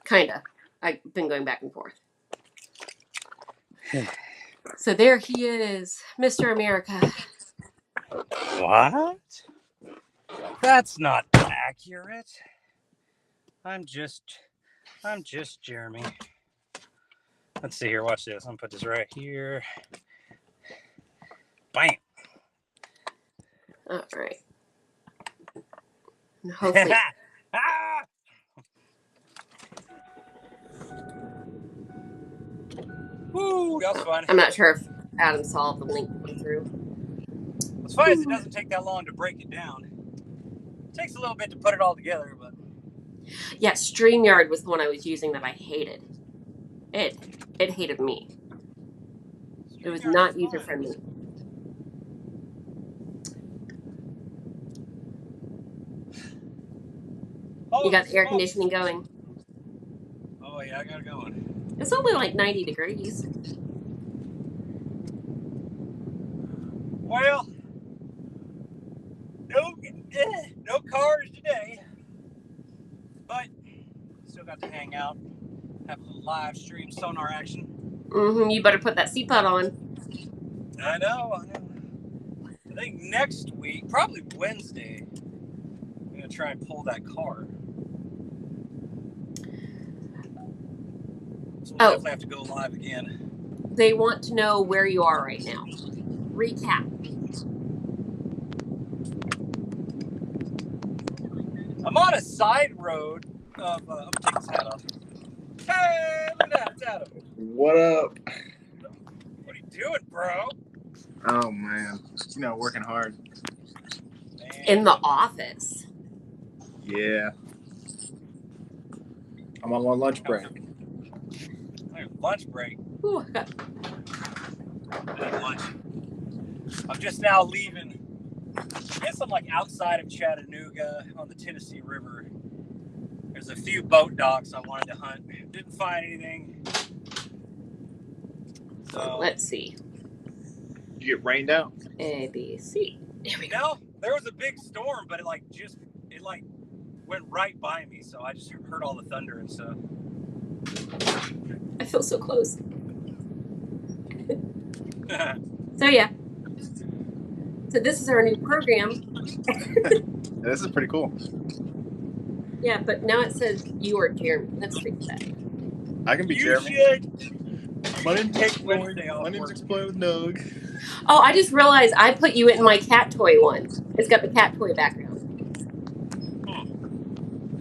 Kinda. I've been going back and forth. So there he is, Mr. America. What? That's not accurate. I'm just Jeremy. Let's see here. Watch this. I'm gonna put this right here. Bam. All right. And hopefully. Woo, that was fun. I'm not sure if Adam saw the link come through. What's funny is it doesn't take that long to break it down. It takes a little bit to put it all together, but. Yeah, StreamYard was the one I was using that I hated. It hated me. It was not user friendly. You got the air conditioning going. Oh yeah, I got it going. It's only like 90 degrees. Well, no cars today, but still got to hang out, have a little live stream Sonar action. You better put that seatbelt on. I know. I think next week, probably Wednesday, I'm gonna try and pull that car. So we'll definitely have to go live again. They want to know where you are right now. Recap. I'm on a side road of. I'm taking his hat off. Hey, look at that, it's Adam. What up? What are you doing, bro? Oh man, working hard. Man. In the office. Yeah. I'm on my lunch break. Lunch break. Ooh, Lunch. I'm just now leaving. I guess I'm like outside of Chattanooga on the Tennessee River. There's a few boat docks I wanted to hunt. Didn't find anything. Let's see. You get rained out? A, B, C. There we go. No, there was a big storm, but it went right by me, so I just heard all the thunder and stuff. I feel so close. So yeah. So this is our new program. This is pretty cool. Yeah, but now it says you are Jeremy. Let's fix that. I can be You Jeremy. should. My name's Take Wednesday off. My name's work. Explode with Nug. Oh, I just realized I put you in my cat toy one. It's got the cat toy background.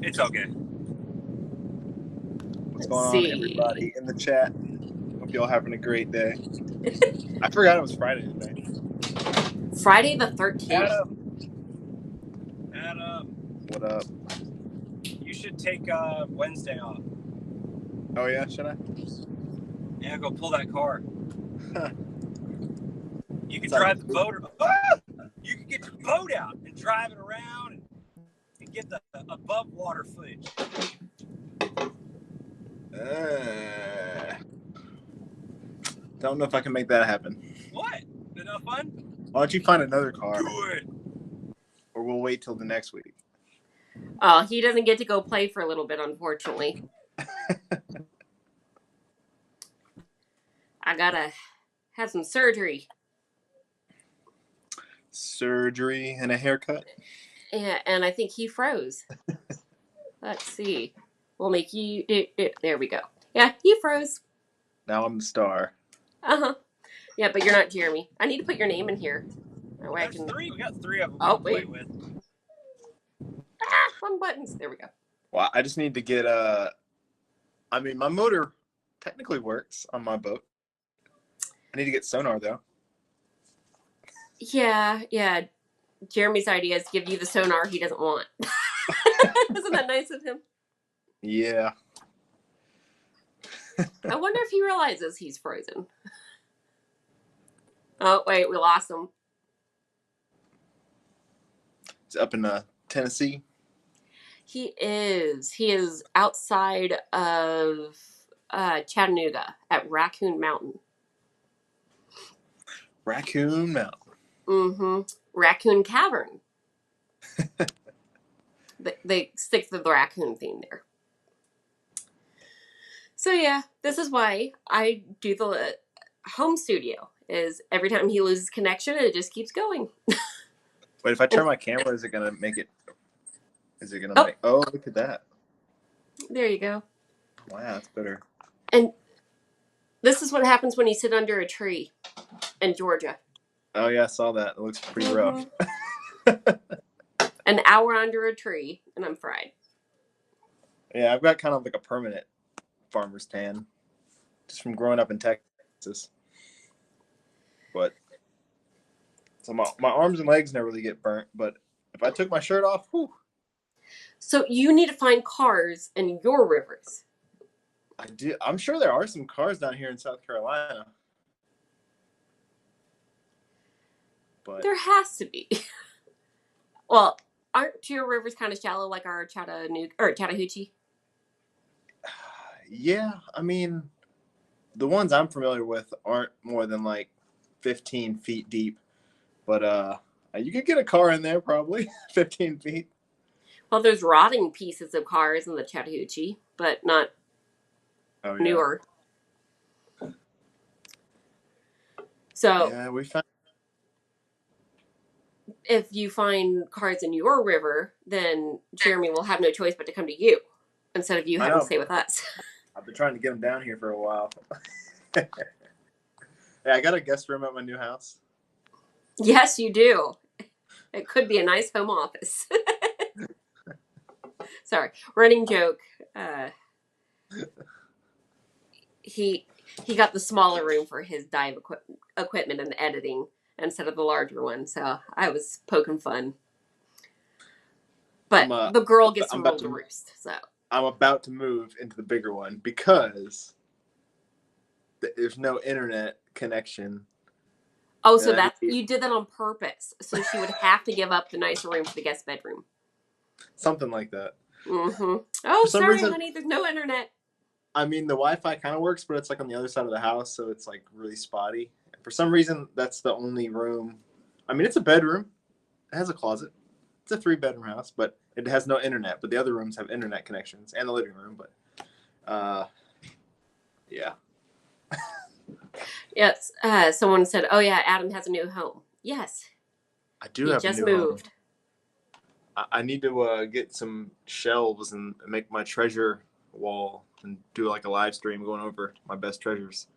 It's okay. What's going on, everybody in the chat? Hope y'all having a great day. I forgot it was Friday today. Friday the 13th. Adam, What up? you should take Wednesday off. Oh yeah, should I? Yeah, go pull that car. You can Sounds drive the good. boat. You can get your boat out and drive it around and get the above water footage. Don't know if I can make that happen. What? Is that fun? Why don't you find another car, Do it. or we'll wait till the next week. Oh, he doesn't get to go play for a little bit, unfortunately. I gotta have some surgery. Surgery and a haircut. And I think he froze. Let's see. We'll make you... There we go. Yeah, he froze. Now I'm the star. Uh-huh. Yeah, but you're not Jeremy. I need to put your name in here. That way I There's can... three. We got three of them Oh, to play wait. with. Wrong buttons. There we go. Well, I just need to get I mean, my motor technically works on my boat. I need to get sonar though. Yeah. Jeremy's idea is to give you the sonar he doesn't want. Isn't that nice of him? Yeah. I wonder if he realizes he's frozen. Oh, wait, we lost him. It's up in Tennessee. He is outside of Chattanooga at Raccoon Mountain. Raccoon Mountain. Mm-hmm. Raccoon Cavern. They stick to the raccoon theme there. So yeah, this is why I do the home studio. Is every time he loses connection, it just keeps going. Wait, if I turn my camera, is it gonna make it? Is it gonna make? Oh, look at that! There you go. Wow, that's better. And this is what happens when you sit under a tree in Georgia. Oh yeah, I saw that. It looks pretty rough. An hour under a tree, and I'm fried. Yeah, I've got kind of like a permanent farmer's tan, just from growing up in Texas. But so my arms and legs never really get burnt. But if I took my shirt off, whew. So you need to find cars in your rivers. I do. I'm sure there are some cars down here in South Carolina. But There has to be. Well, aren't your rivers kind of shallow like our Chattahoochee? yeah, I mean, the ones I'm familiar with aren't more than like 15 feet deep. But you could get a car in there probably 15 feet. Well, there's rotting pieces of cars in the Chattahoochee, but not newer. So yeah, we found. If you find cars in your river, then Jeremy will have no choice but to come to you instead of you having to stay with us. I've been trying to get him down here for a while. Yeah, I got a guest room at my new house. Yes, you do. It could be a nice home office. Sorry, running joke. He got the smaller room for his dive equipment and editing instead of the larger one, so I was poking fun. But the girl gets to rule the roost. So I'm about to move into the bigger one because there's no internet connection. Oh, so you did that on purpose, so she would have to give up the nicer room for the guest bedroom. Something like that. Mm-hmm. Oh, sorry, honey, there's no internet. I mean, the Wi-Fi kind of works, but it's like on the other side of the house, so it's like really spotty. For some reason, that's the only room. I mean, it's a bedroom. It has a closet. It's a 3-bedroom house, but it has no internet. But the other rooms have internet connections and the living room. But yeah. Yes. Someone said, "Oh yeah, Adam has a new home." Yes, I do he have a just new home. moved. I need to get some shelves and make my treasure wall and do like a live stream going over my best treasures.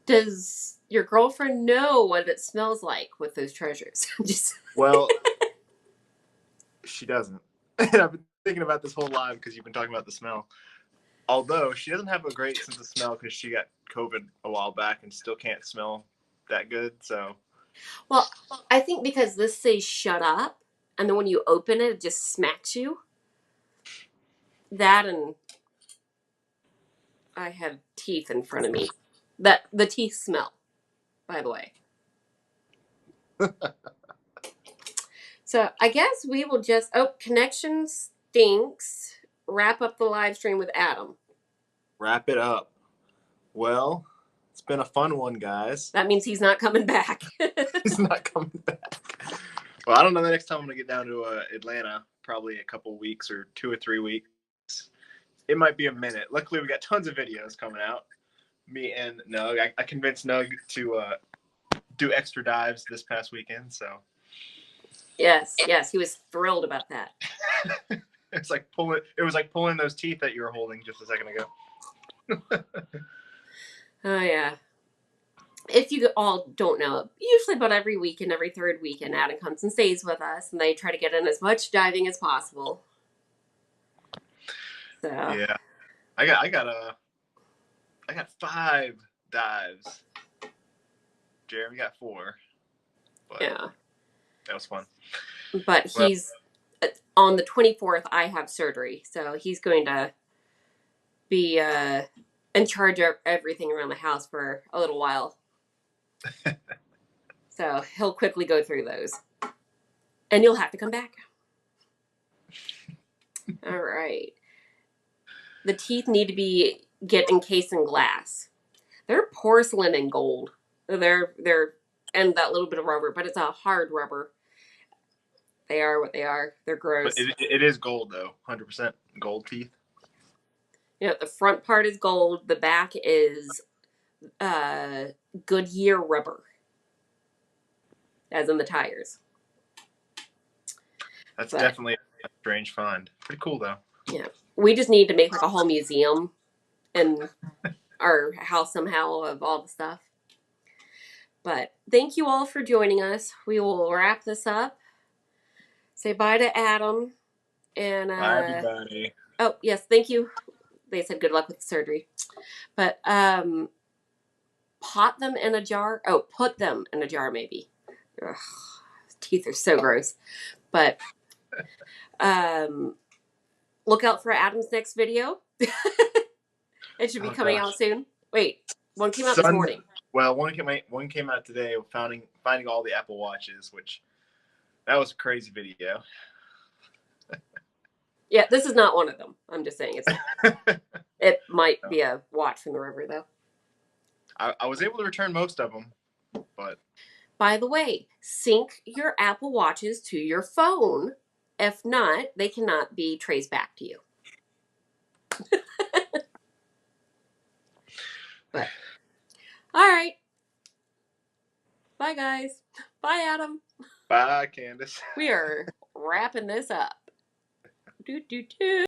Does your girlfriend know what it smells like with those treasures? Just Well, she doesn't. And I've been thinking about this whole live because you've been talking about the smell. Although she doesn't have a great sense of smell because she got COVID a while back and still can't smell that good. So, well, I think because this says "shut up," and then when you open it, it just smacks you. That and I have teeth in front of me. That the teeth smell, by the way. So I guess we will just connection stinks. Wrap up the live stream with Adam. wrap it up. Well, it's been a fun one, guys. That means he's not coming back. He's not coming back. Well, I don't know the next time I'm going to get down to Atlanta. Probably a couple weeks or 2 or 3 weeks. It might be a minute. Luckily, we got tons of videos coming out. Me and Nug. I convinced Nug to do extra dives this past weekend. So yes, he was thrilled about that. it's like pulling. It was like pulling those teeth that you were holding just a second ago. Oh yeah. If you all don't know, usually about every weekend, every third weekend, Adam comes and stays with us, and they try to get in as much diving as possible. So Yeah, I got 5 dives. Jeremy got 4. But yeah, that was fun. but he's on the 24th. I have surgery, so he's going to be in charge of everything around the house for a little while. So he'll quickly go through those, and you'll have to come back. All right. The teeth need to get encased in glass. They're porcelain and gold. They're and that little bit of rubber, but it's a hard rubber. They are what they are. They're gross. But it is gold though, 100% gold teeth. You know, the front part is gold. The back is Goodyear rubber, as in the tires. That's definitely a strange find. Pretty cool though. Yeah, we just need to make like a whole museum in our house somehow of all the stuff. But thank you all for joining us. We will wrap this up. Say bye to Adam. And Bye, everybody. oh yes, thank you. They said good luck with the surgery. But pot them in a jar. Oh, put them in a jar maybe. Ugh, teeth are so gross. But look out for Adam's next video. It should be coming out soon. Wait, one came out this morning. Well, one came out today. Finding all the Apple Watches, which that was a crazy video. Yeah, this is not one of them. I'm just saying it might be a watch from the river though. I was able to return most of them, but by the way, sync your Apple Watches to your phone. If not, they cannot be traced back to you. But all right. Bye guys. Bye Adam. Bye Candace. We are wrapping this up.